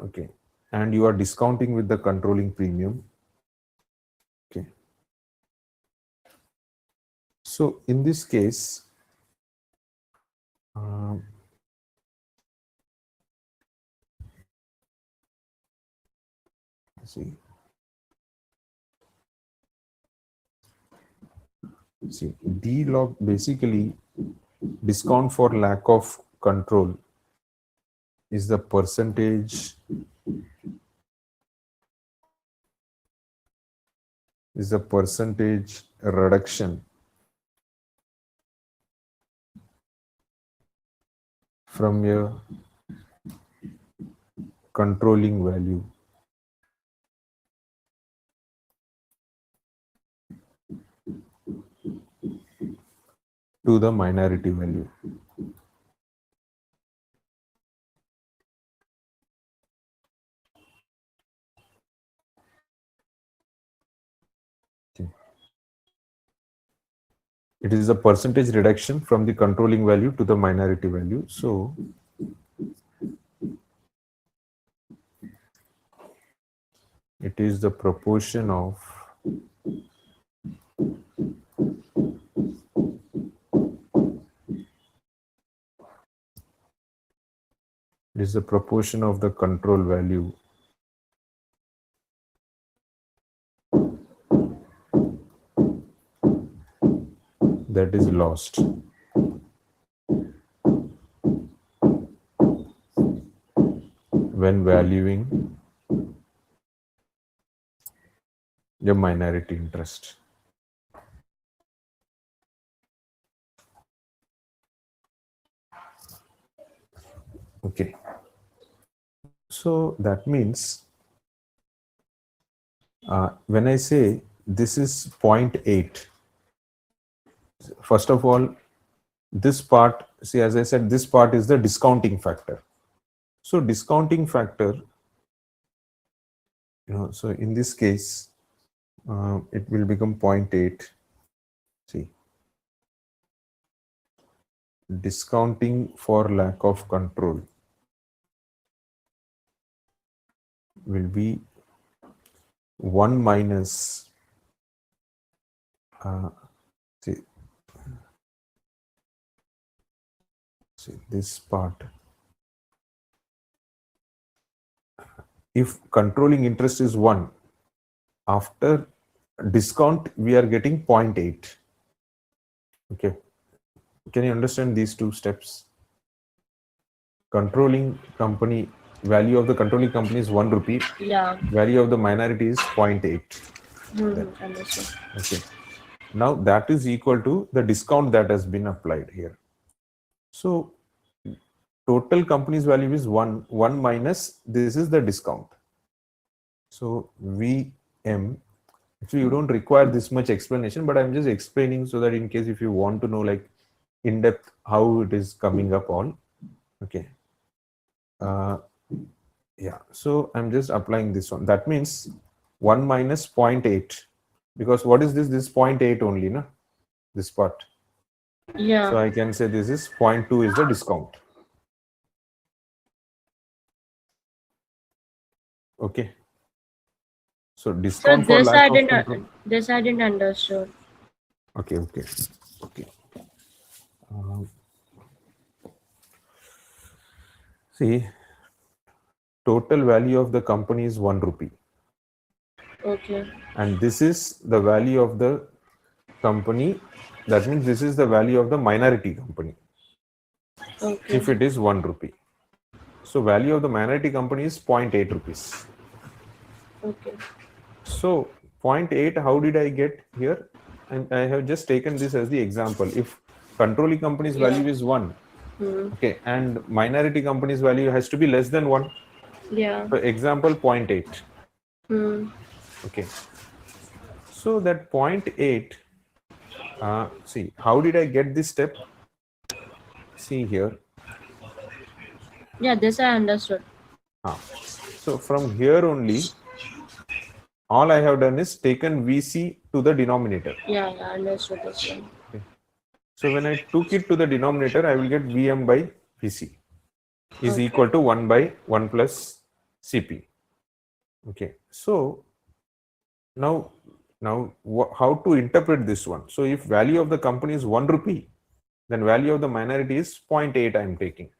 Okay. And you are discounting with the controlling premium. Okay. So in this case, see, D log basically discount for lack of control is the percentage reduction from your controlling value to the minority value. Okay. It is a percentage reduction from the controlling value to the minority value. So it is the proportion of the control value that is lost when valuing your minority interest. Okay. So that means when I say this is 0.8, first of all, this part, see, as I said, this part is the discounting factor. So discounting factor, so in this case, it will become 0.8. See, discounting for lack of control. will be 1 minus see this part. If controlling interest is 1, after discount we are getting 0.8. Okay, can you understand these two steps? Controlling company, value of the controlling company is 1 rupee. Yeah. Value of the minority is 0.8. Understood. Okay, now that is equal to the discount that has been applied here. So total company's value is 1 minus this is the discount. So VM, actually you don't require this much explanation, but I'm just explaining so that in case if you want to know like in depth how it is coming up on. Okay, yeah, so I'm just applying this one. That means 1 minus 0.8, because what is this? This is 0.8 only, no? This part. Yeah. So I can say this is 0.2 is the discount. Okay. So discount for lack of control. This I didn't understood. Okay. See, total value of the company is 1 rupee. Okay. And this is the value of the company. That means this is the value of the minority company. Okay. If it is 1 rupee. So value of the minority company is 0.8 rupees. Okay. So 0.8, how did I get here? And I have just taken this as the example. If controlling company's value is 1, okay, and minority company's value has to be less than 1. Yeah. So example 0.8. Okay. So that 0.8, see, how did I get this step? See here. Yeah, this I understood. So from here only, all I have done is taken VC to the denominator. Yeah, I understood this one. Okay. So when I took it to the denominator, I will get VM by VC is equal to 1 by 1 plus CP. Okay. So now how to interpret this one? So if value of the company is 1 rupee, then value of the minority is 0.8 I am taking.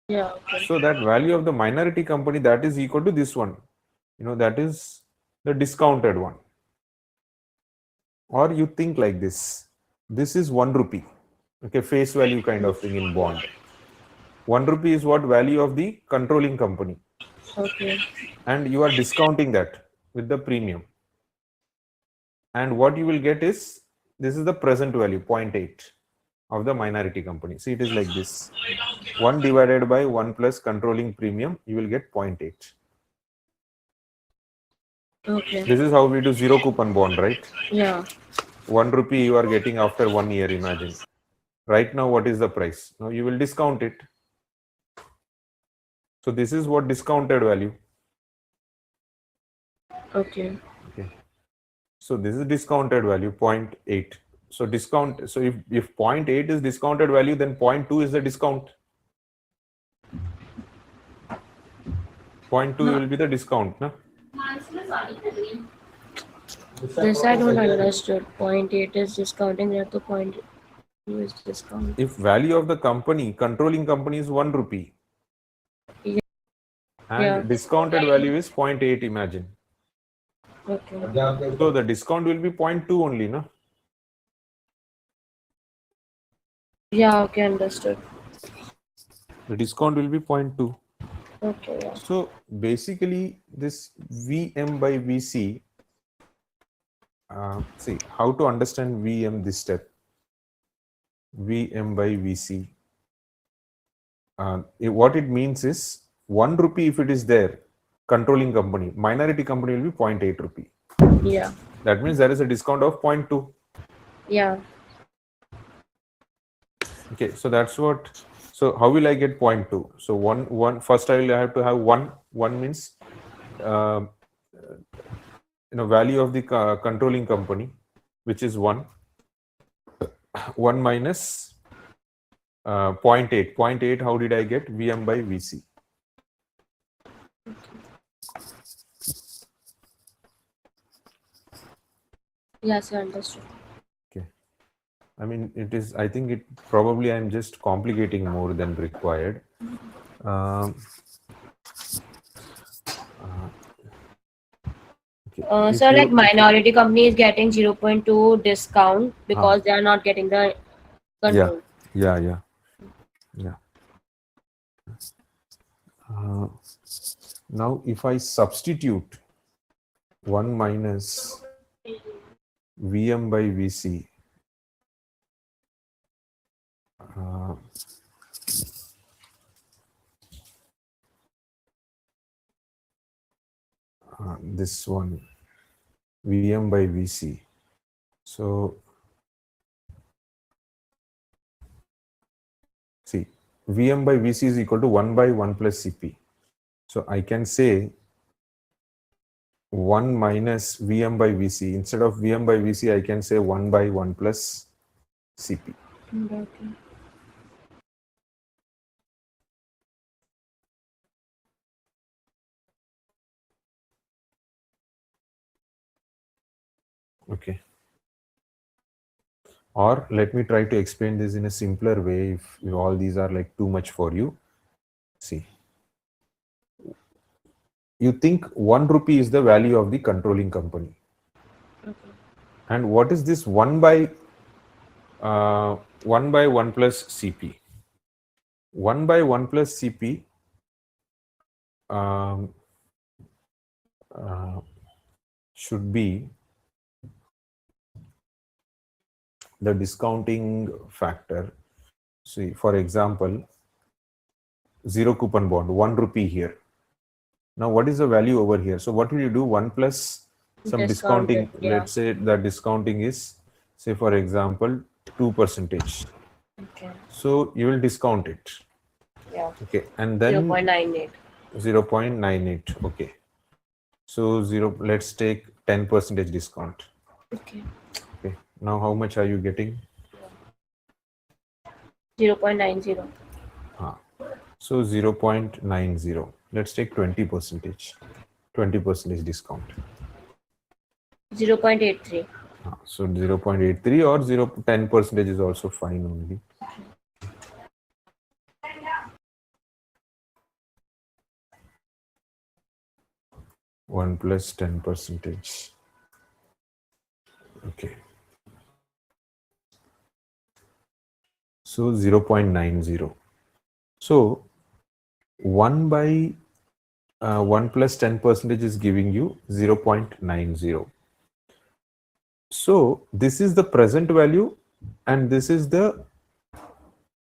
Yeah. Okay. So that value of the minority company, that is equal to this one. That is the discounted one. Or you think like this. This is 1 rupee. Okay, face value kind of thing in bond. 1 rupee is what value of the controlling company. Okay. And you are discounting that with the premium. And what you will get is, this is the present value, 0.8 of the minority company. See, it is like this. 1 divided by 1 plus controlling premium, you will get 0.8. Okay. This is how we do zero coupon bond, right? Yeah. 1 rupee you are getting after 1 year, imagine. Right now, what is the price? Now you will discount it. So this is what discounted value. Okay. So this is discounted value, 0.8. So discount. So if 0.8 is discounted value, then 0.2 is the discount. 0.2 will be the discount, no? This I don't understood. 0.8 is discounting that to 0.2 is discount. If value of the company, controlling company is 1 rupee. Yeah. And discounted value is 0.8, imagine. Okay. So the discount will be 0.2 only, no? Yeah, okay, understood. The discount will be 0.2. Okay, yeah. So basically this VM by VC, see how to understand VM this step. VM by VC. What it means is 1 rupee if it is there, controlling company, minority company will be 0.8 rupee. Yeah. That means there is a discount of 0.2. Yeah. Okay, so that's what. So how will I get 0.2? So one first I will have to have 1. 1 means value of the controlling company, which is 1. 1 minus 0.8. 0.8, how did I get? VM by VC. Yes, I understood. Okay. I mean, it is, I think it probably I'm just complicating more than required. Um, okay. If So like you, minority company is getting 0.2 discount because they are not getting the yeah, control. yeah. Uh, Now, if I substitute 1 minus Vm by Vc, uh, this one, Vm by Vc. So, see, Vm by Vc is equal to 1 by 1 plus Cp. So, I can say 1 minus Vm by Vc. Instead of Vm by Vc, I can say 1 by 1 plus Cp. Okay. Okay. Or let me try to explain this in a simpler way if all these are like too much for you. See, you think 1 rupee is the value of the controlling company. Okay. And what is this 1 by 1 plus Cp? 1 by 1 plus Cp um, uh, should be the discounting factor. See, for example, zero coupon bond, 1 rupee here. Now, what is the value over here? So, what will you do? 1 plus some Discounted, discounting. yeah. Let's say the discounting is, say, for example, 2%. Okay. So, you will discount it. Yeah. Okay. And then 0.98. 0.98. Okay. So, let's take 10% discount. Okay. Okay. Now, how much are you getting? 0.90. So, 0.90. Let's take 20%. 20% discount. 0.83. So 0.83 or 10% is also fine only. 1 plus 10%. Okay. So 0.90. So 1 by 1 plus 10% is giving you 0.90. So this is the present value and this is the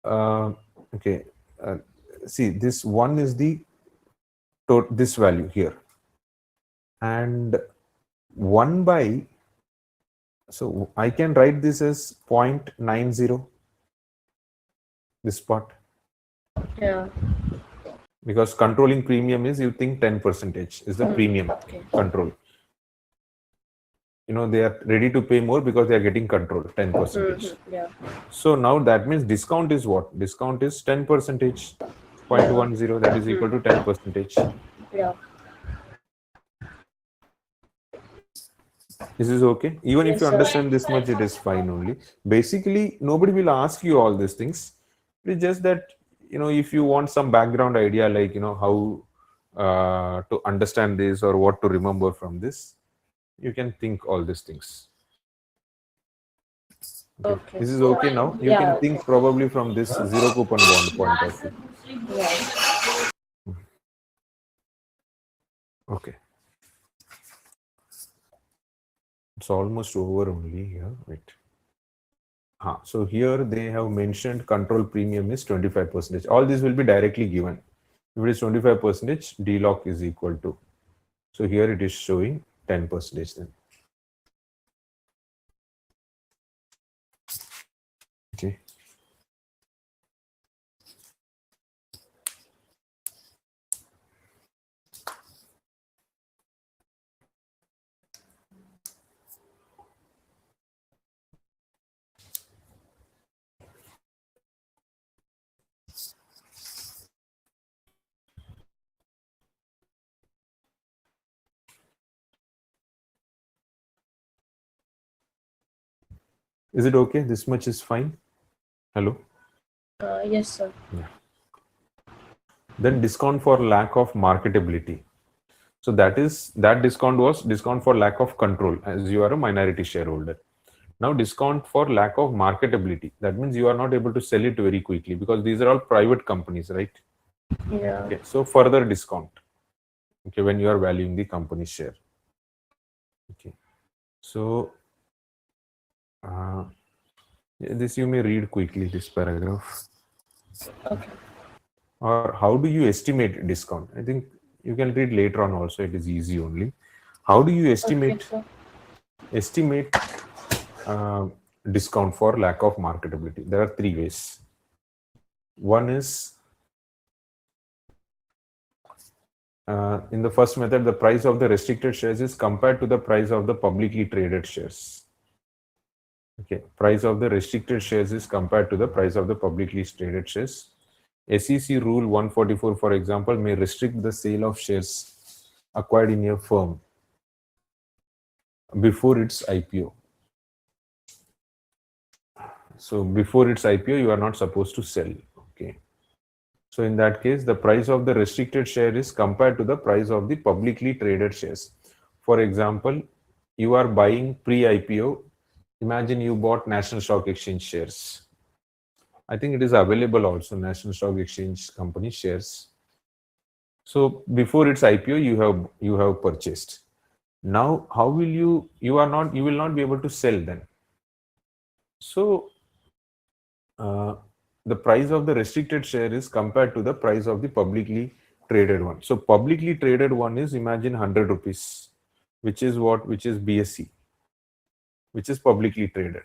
okay. Uh, See, this one is the this value here, and 1 by, so I can write this as 0.90, this part, Yeah. because controlling premium is, you think 10% is the premium Okay. control. They are ready to pay more because they are getting control 10%. Yeah. So now that means discount is what? Discount is 10%, Yeah. 0.10, that is equal to 10%. Yeah. This is okay. Even if Yes, you sir. understand this much, it is fine only. Basically, nobody will ask you all these things. It's just that, if you want some background idea, like, how to understand this or what to remember from this, you can think all these things. Okay. Okay. This is okay now. You Yeah. can Okay. think probably from this zero coupon bond point of view. Yeah. Okay. It's almost over only here. Wait. So here they have mentioned control premium is 25%. All this will be directly given. If it is 25%, D-lock is equal to. So here it is showing 10% then. Okay. Is it okay? This much is fine. Hello. Yes, sir. Yeah. Then discount for lack of marketability. So that discount was discount for lack of control, as you are a minority shareholder. Now discount for lack of marketability. That means you are not able to sell it very quickly because these are all private companies, right? Yeah. Okay. So further discount. Okay, when you are valuing the company share. Okay. So this you may read quickly, this paragraph. Okay. Or how do you estimate discount? I think you can read later on also. It is easy only. How do you Okay, estimate sir. estimate uh, discount for lack of marketability? There are three ways. One is in the first method, the price of the restricted shares is compared to the price of the publicly traded shares. Okay, price of the restricted shares is compared to the price of the publicly traded shares. SEC Rule 144, for example, may restrict the sale of shares acquired in a firm before its IPO. So before its IPO, you are not supposed to sell. Okay. So in that case, the price of the restricted share is compared to the price of the publicly traded shares. For example, you are buying pre-IPO. Imagine you bought National Stock Exchange shares. I think it is available also, National Stock Exchange company shares. So before its IPO, you have purchased. Now, how will you will not be able to sell then. So the price of the restricted share is compared to the price of the publicly traded one. So publicly traded one is, imagine, 100 rupees, which is what? Which is BSE, which is publicly traded.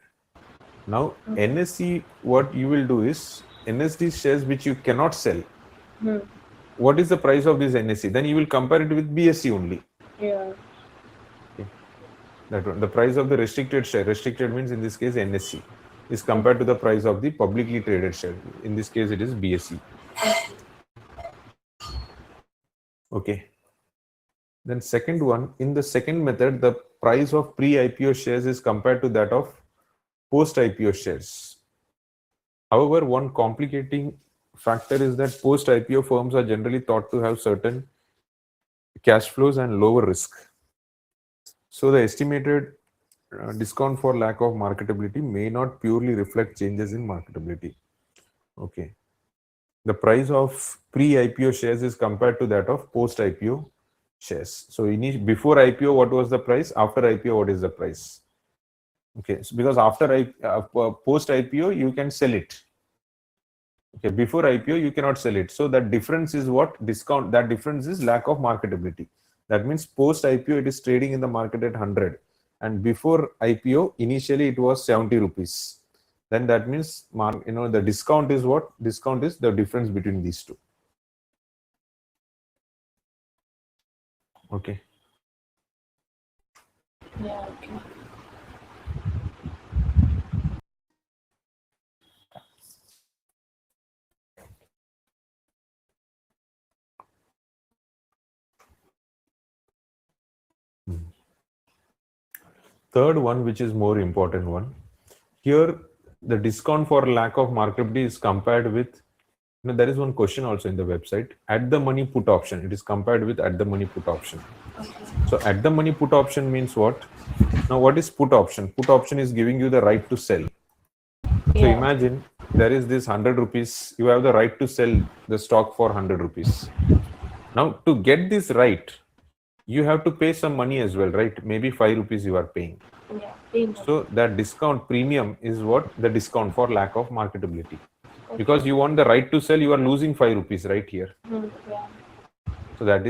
Now NSE, what you will do is, NSE shares which you cannot sell. Hmm. What is the price of this NSE? Then you will compare it with BSE only. Yeah. Okay. That one, the price of the restricted share, restricted means in this case NSE, is compared to the price of the publicly traded share. In this case, it is BSE. Okay. Then second one, in the second method, the price of pre-IPO shares is compared to that of post-IPO shares. However, one complicating factor is that post-IPO firms are generally thought to have certain cash flows and lower risk. So the estimated discount for lack of marketability may not purely reflect changes in marketability. Okay. The price of pre-IPO shares is compared to that of post-IPO shares. So before IPO, what was the price? After IPO, what is the price? Okay, so because after post IPO, you can sell it. Okay, before IPO, you cannot sell it. So that difference is what? Discount. That difference is lack of marketability. That means post IPO, it is trading in the market at 100, and before IPO, initially it was 70 rupees. Then that means, the discount is what? Discount is the difference between these two. Okay. Yeah. Okay. Third one, which is more important one, here the discount for lack of marketability is compared with, there is one question also in the website, at the money put option. It is compared with at the money put option. So at the money put option means what? Now what is put option? Put option is giving you the right to sell. So Yeah. imagine there is this 100 rupees, you have the right to sell the stock for 100 rupees. Now to get this right, you have to pay some money as well, right? Maybe 5 rupees you are paying. Yeah. Teamwork. So that discount premium is what? The discount for lack of marketability. Okay. Because you want the right to sell, you are losing 5 rupees right here. Hmm. Yeah. So that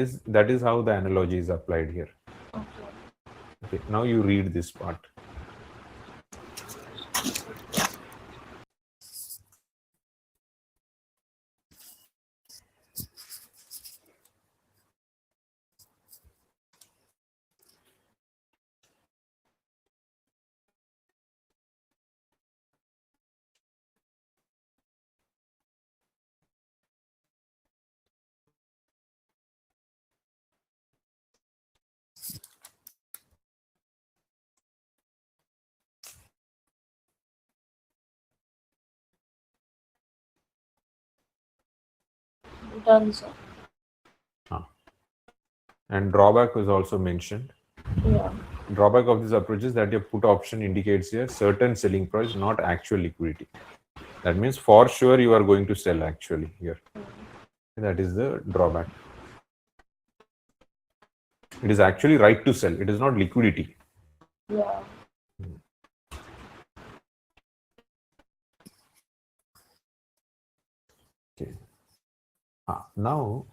is how the analogy is applied here. Okay. Okay, now you read this part. Done, sir. And drawback was also mentioned. Yeah. Drawback of this approach is that your put option indicates a certain selling price, not actual liquidity. That means for sure you are going to sell actually here. That is the drawback. It is actually right to sell. It is not liquidity. Yeah. Okay. Now,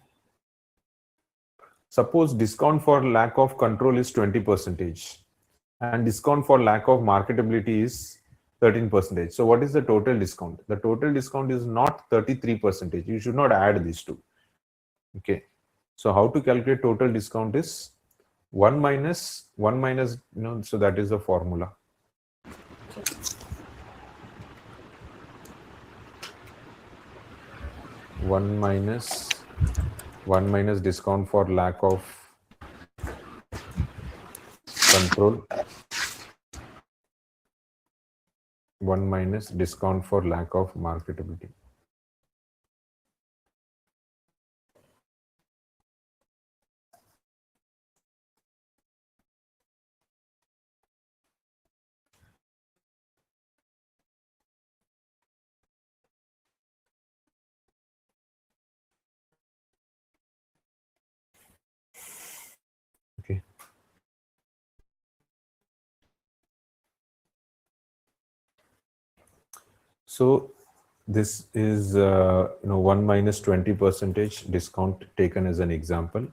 suppose discount for lack of control is 20% and discount for lack of marketability is 13%. So what is the total discount? The total discount is not 33%. You should not add these two. Okay. So how to calculate total discount is 1 minus, so that is the formula. 1 minus discount for lack of control, 1 minus discount for lack of marketability. Okay. So this is 1 minus 20% discount taken as an example.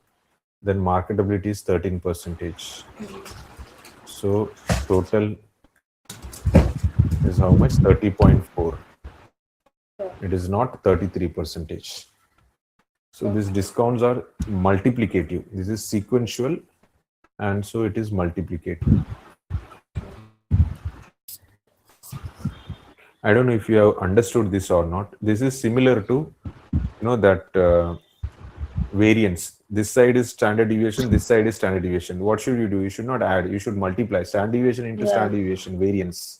Then marketability is 13%. So total is how much? 30.4. It is not 33%. So these discounts are multiplicative. This is sequential, and so it is multiplicative. I don't know if you have understood this or not. This is similar to, that variance. This side is standard deviation, this side is standard deviation. What should you do? You should not add, you should multiply standard deviation into standard deviation, variance,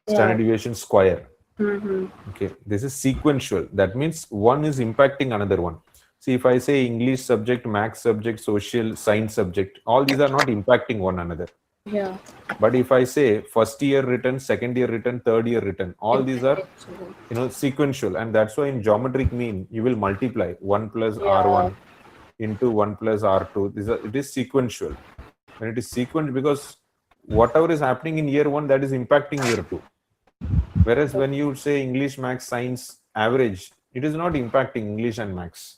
standard deviation square. Okay, this is sequential. That means one is impacting another one. See, if I say English subject, max subject, social, science subject, all these are not impacting one another. Yeah. But if I say first year written, second year written, third year written, all these are sequential, and that's why in geometric mean you will multiply 1 plus R1 into 1 plus R2. It is sequential. When it is sequential, because whatever is happening in year 1, that is impacting year 2. Whereas when you say English, max, science average, it is not impacting English and max.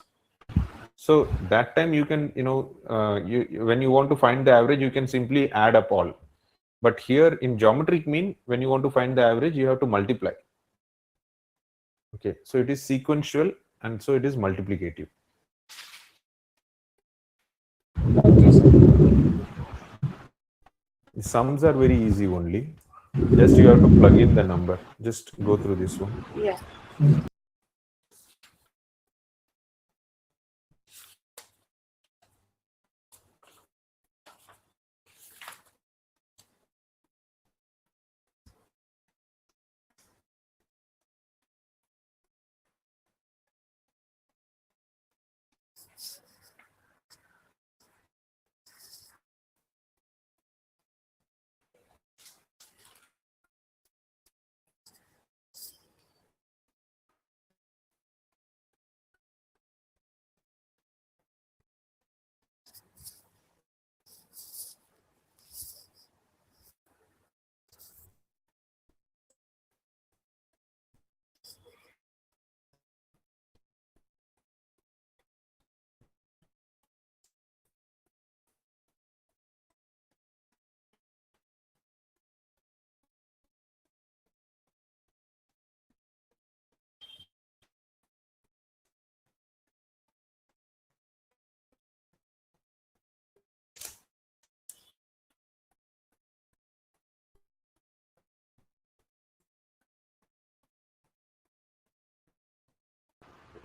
So that time you can, when you want to find the average, you can simply add up all. But here in geometric mean, when you want to find the average, you have to multiply. Okay, so it is sequential, and so it is multiplicative. Okay, sir. The sums are very easy only. Just you have to plug in the number. Just go through this one. Yeah.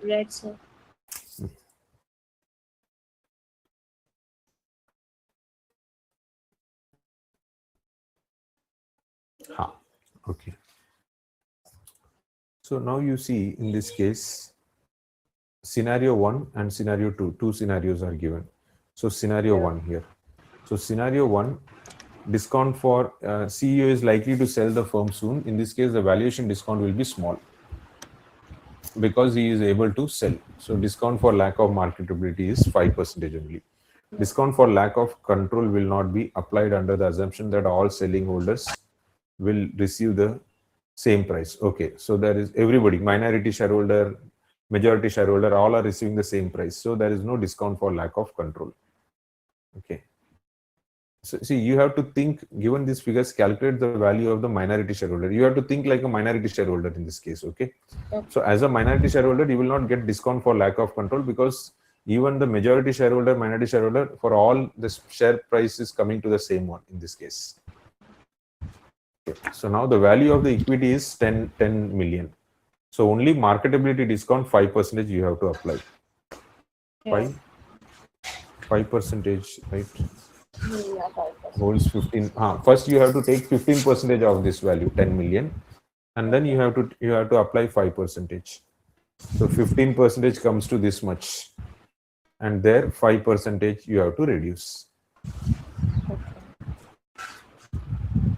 Right, sir. Okay. So now you see in this case, scenario 1 and scenario 2. Two scenarios are given. So scenario 1 here. So scenario 1, discount for CEO is likely to sell the firm soon. In this case, the valuation discount will be small because he is able to sell. So discount for lack of marketability is 5% only. Discount for lack of control will not be applied under the assumption that all selling holders will receive the same price. Okay, so there is everybody, minority shareholder, majority shareholder, all are receiving the same price. So there is no discount for lack of control. Okay. So see, you have to think, given these figures, calculate the value of the minority shareholder. You have to think like a minority shareholder in this case. Okay. So as a minority shareholder, you will not get discount for lack of control because even the majority shareholder, minority shareholder, for all the share price is coming to the same one in this case. Okay. So now the value of the equity is 10 million. So only marketability discount 5% you have to apply. 5%, right? Yeah, 5%. Holds 15. First you have to take 15% of this value, 10 million, and then you have to apply 5%. So 15% comes to this much, and there 5% you have to reduce.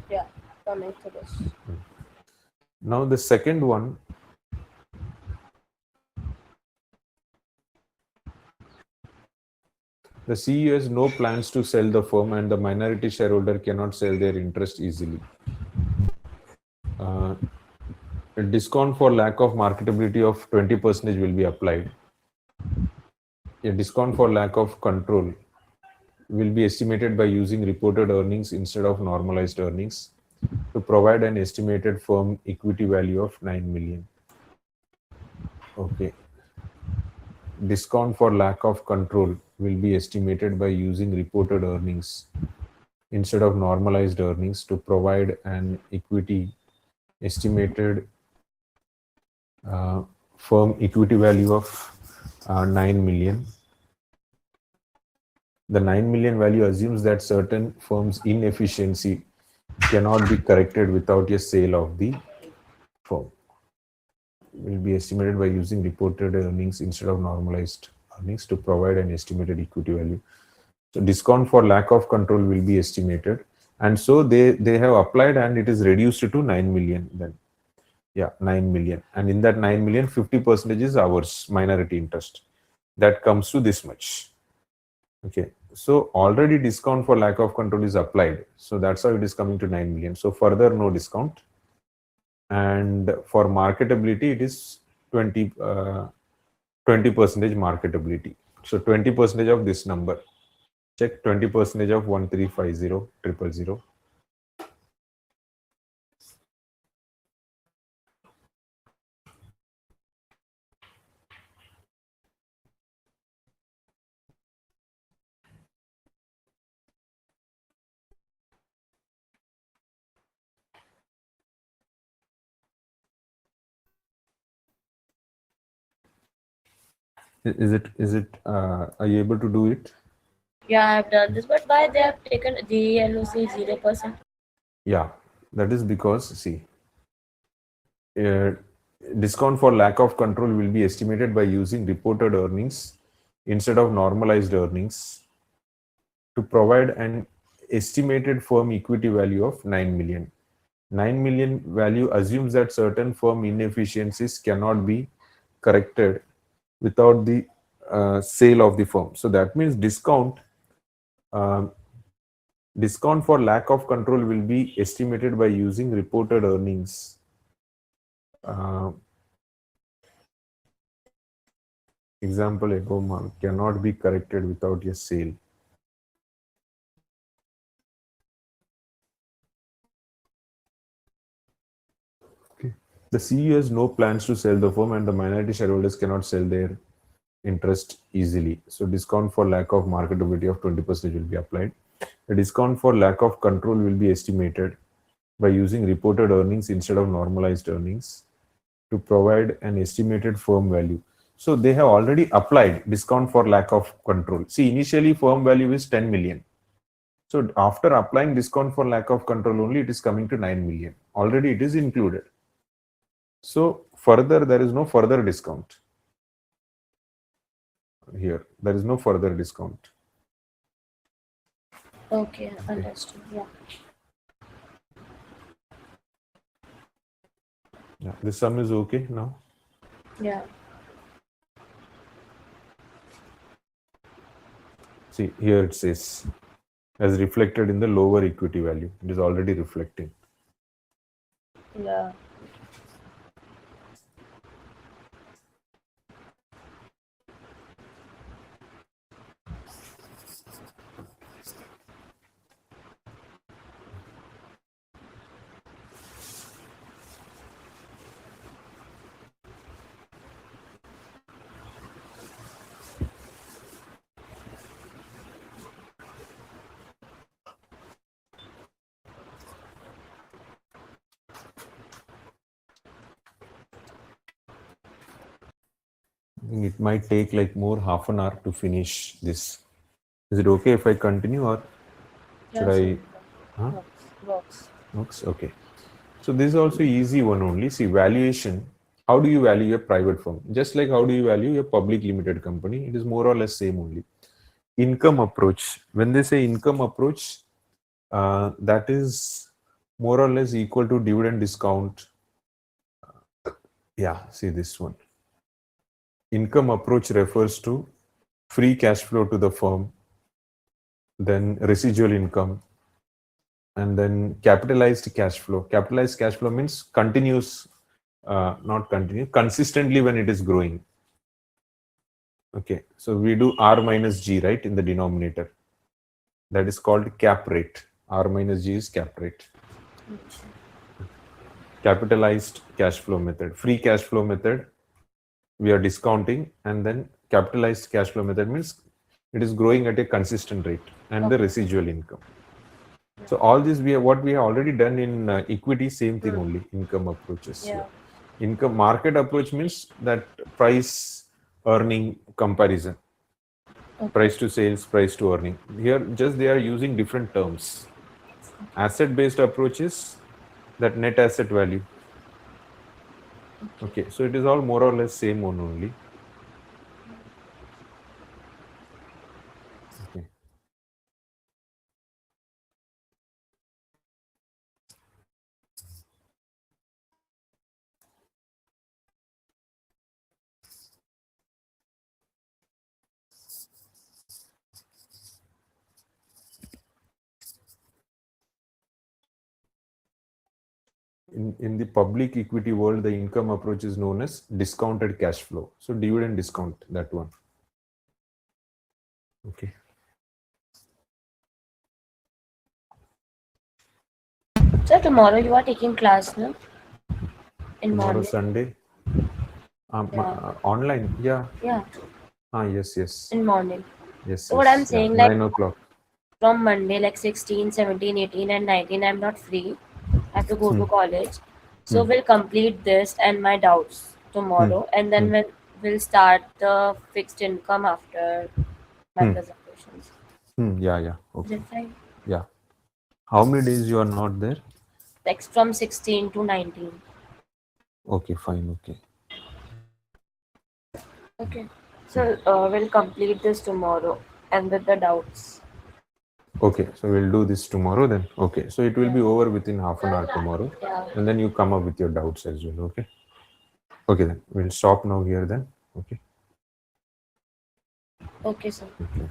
Yeah, coming to this. Now the second one, the CEO has no plans to sell the firm and the minority shareholder cannot sell their interest easily. A discount for lack of marketability of 20% will be applied. A discount for lack of control will be estimated by using reported earnings instead of normalized earnings to provide an estimated firm equity value of 9 million. Okay. Discount for lack of control will be estimated by using reported earnings instead of normalized earnings to provide an equity estimated firm equity value of 9 million. The 9 million value assumes that certain firms' inefficiency cannot be corrected without a sale of the firm. Will be estimated by using reported earnings instead of normalized earnings to provide an estimated equity value. So discount for lack of control will be estimated, and so they have applied, and it is reduced to 9 million then. Yeah, 9 million, and in that 9 million, 50% is ours, minority interest. That comes to this much. Okay, so already discount for lack of control is applied, so that's how it is coming to 9 million. So further no discount, and for marketability it is 20% marketability. So 20% of this number, check 20% of 1350,000. Is it are you able to do it? Yeah, I have done this, but why they have taken DLOC 0%? Yeah, that is because, see, discount for lack of control will be estimated by using reported earnings instead of normalized earnings to provide an estimated firm equity value of 9 million. 9 million value assumes that certain firm inefficiencies cannot be corrected without the sale of the firm. So that means discount for lack of control will be estimated by using reported earnings. Example, Egoma cannot be corrected without a sale. Okay. The CEO has no plans to sell the firm and the minority shareholders cannot sell their interest easily. So discount for lack of marketability of 20% will be applied. The discount for lack of control will be estimated by using reported earnings instead of normalized earnings to provide an estimated firm value. So they have already applied discount for lack of control. See, initially firm value is 10 million. So after applying discount for lack of control only, it is coming to 9 million. Already it is included. So further, there is no further discount. here. There is no further discount. Okay, understood. Yeah. Yeah, this sum is okay now. Yeah. See, here it says as reflected in the lower equity value. It is already reflecting. Yeah. I think it might take like more half an hour to finish this. Is it okay if I continue or should I? Huh? Works. Works? Okay. So this is also easy one only. See, valuation. How do you value a private firm? Just like how do you value a public limited company? It is more or less same only. Income approach. When they say income approach, that is more or less equal to dividend discount. Yeah, see this one. Income approach refers to free cash flow to the firm, then residual income, and then capitalized cash flow. Capitalized cash flow means continuous, not continue, consistently when it is growing. Okay, so we do R minus G, right, in the denominator. That is called cap rate. R minus G is cap rate. Capitalized cash flow method. Free cash flow method, we are discounting, and then capitalized cash flow method means it is growing at a consistent rate, and the residual income. So all this what we have already done in equity, same thing only, income approaches. Yeah. Income market approach means that price earning comparison, price to sales, price to earning. Here just they are using different terms. Asset based approach is that net asset value. Okay, so it is all more or less same one only. Okay. In the public equity world, the income approach is known as discounted cash flow. So dividend discount, that one. Okay. So tomorrow you are taking class, no? In Tomorrow morning. Sunday. Yeah. Online, yeah. Yeah. Yes. In morning. Yes. So what I'm saying, like 9 o'clock. from Monday, like 16, 17, 18, and 19, I'm not free. I have to go to college. So we'll complete this and my doubts tomorrow, and then we'll start the fixed income after my presentations. Yeah. Is Okay. it fine? Yeah. How many days you are not there? Like from 16 to 19. Okay, fine. Okay. Okay. So we'll complete this tomorrow and with the doubts. Okay, so we'll do this tomorrow then. Okay, so it will be over within half an hour tomorrow, Yeah. and then you come up with your doubts as well. Okay. Okay, then we'll stop now here then. Okay. Okay, sir. Okay.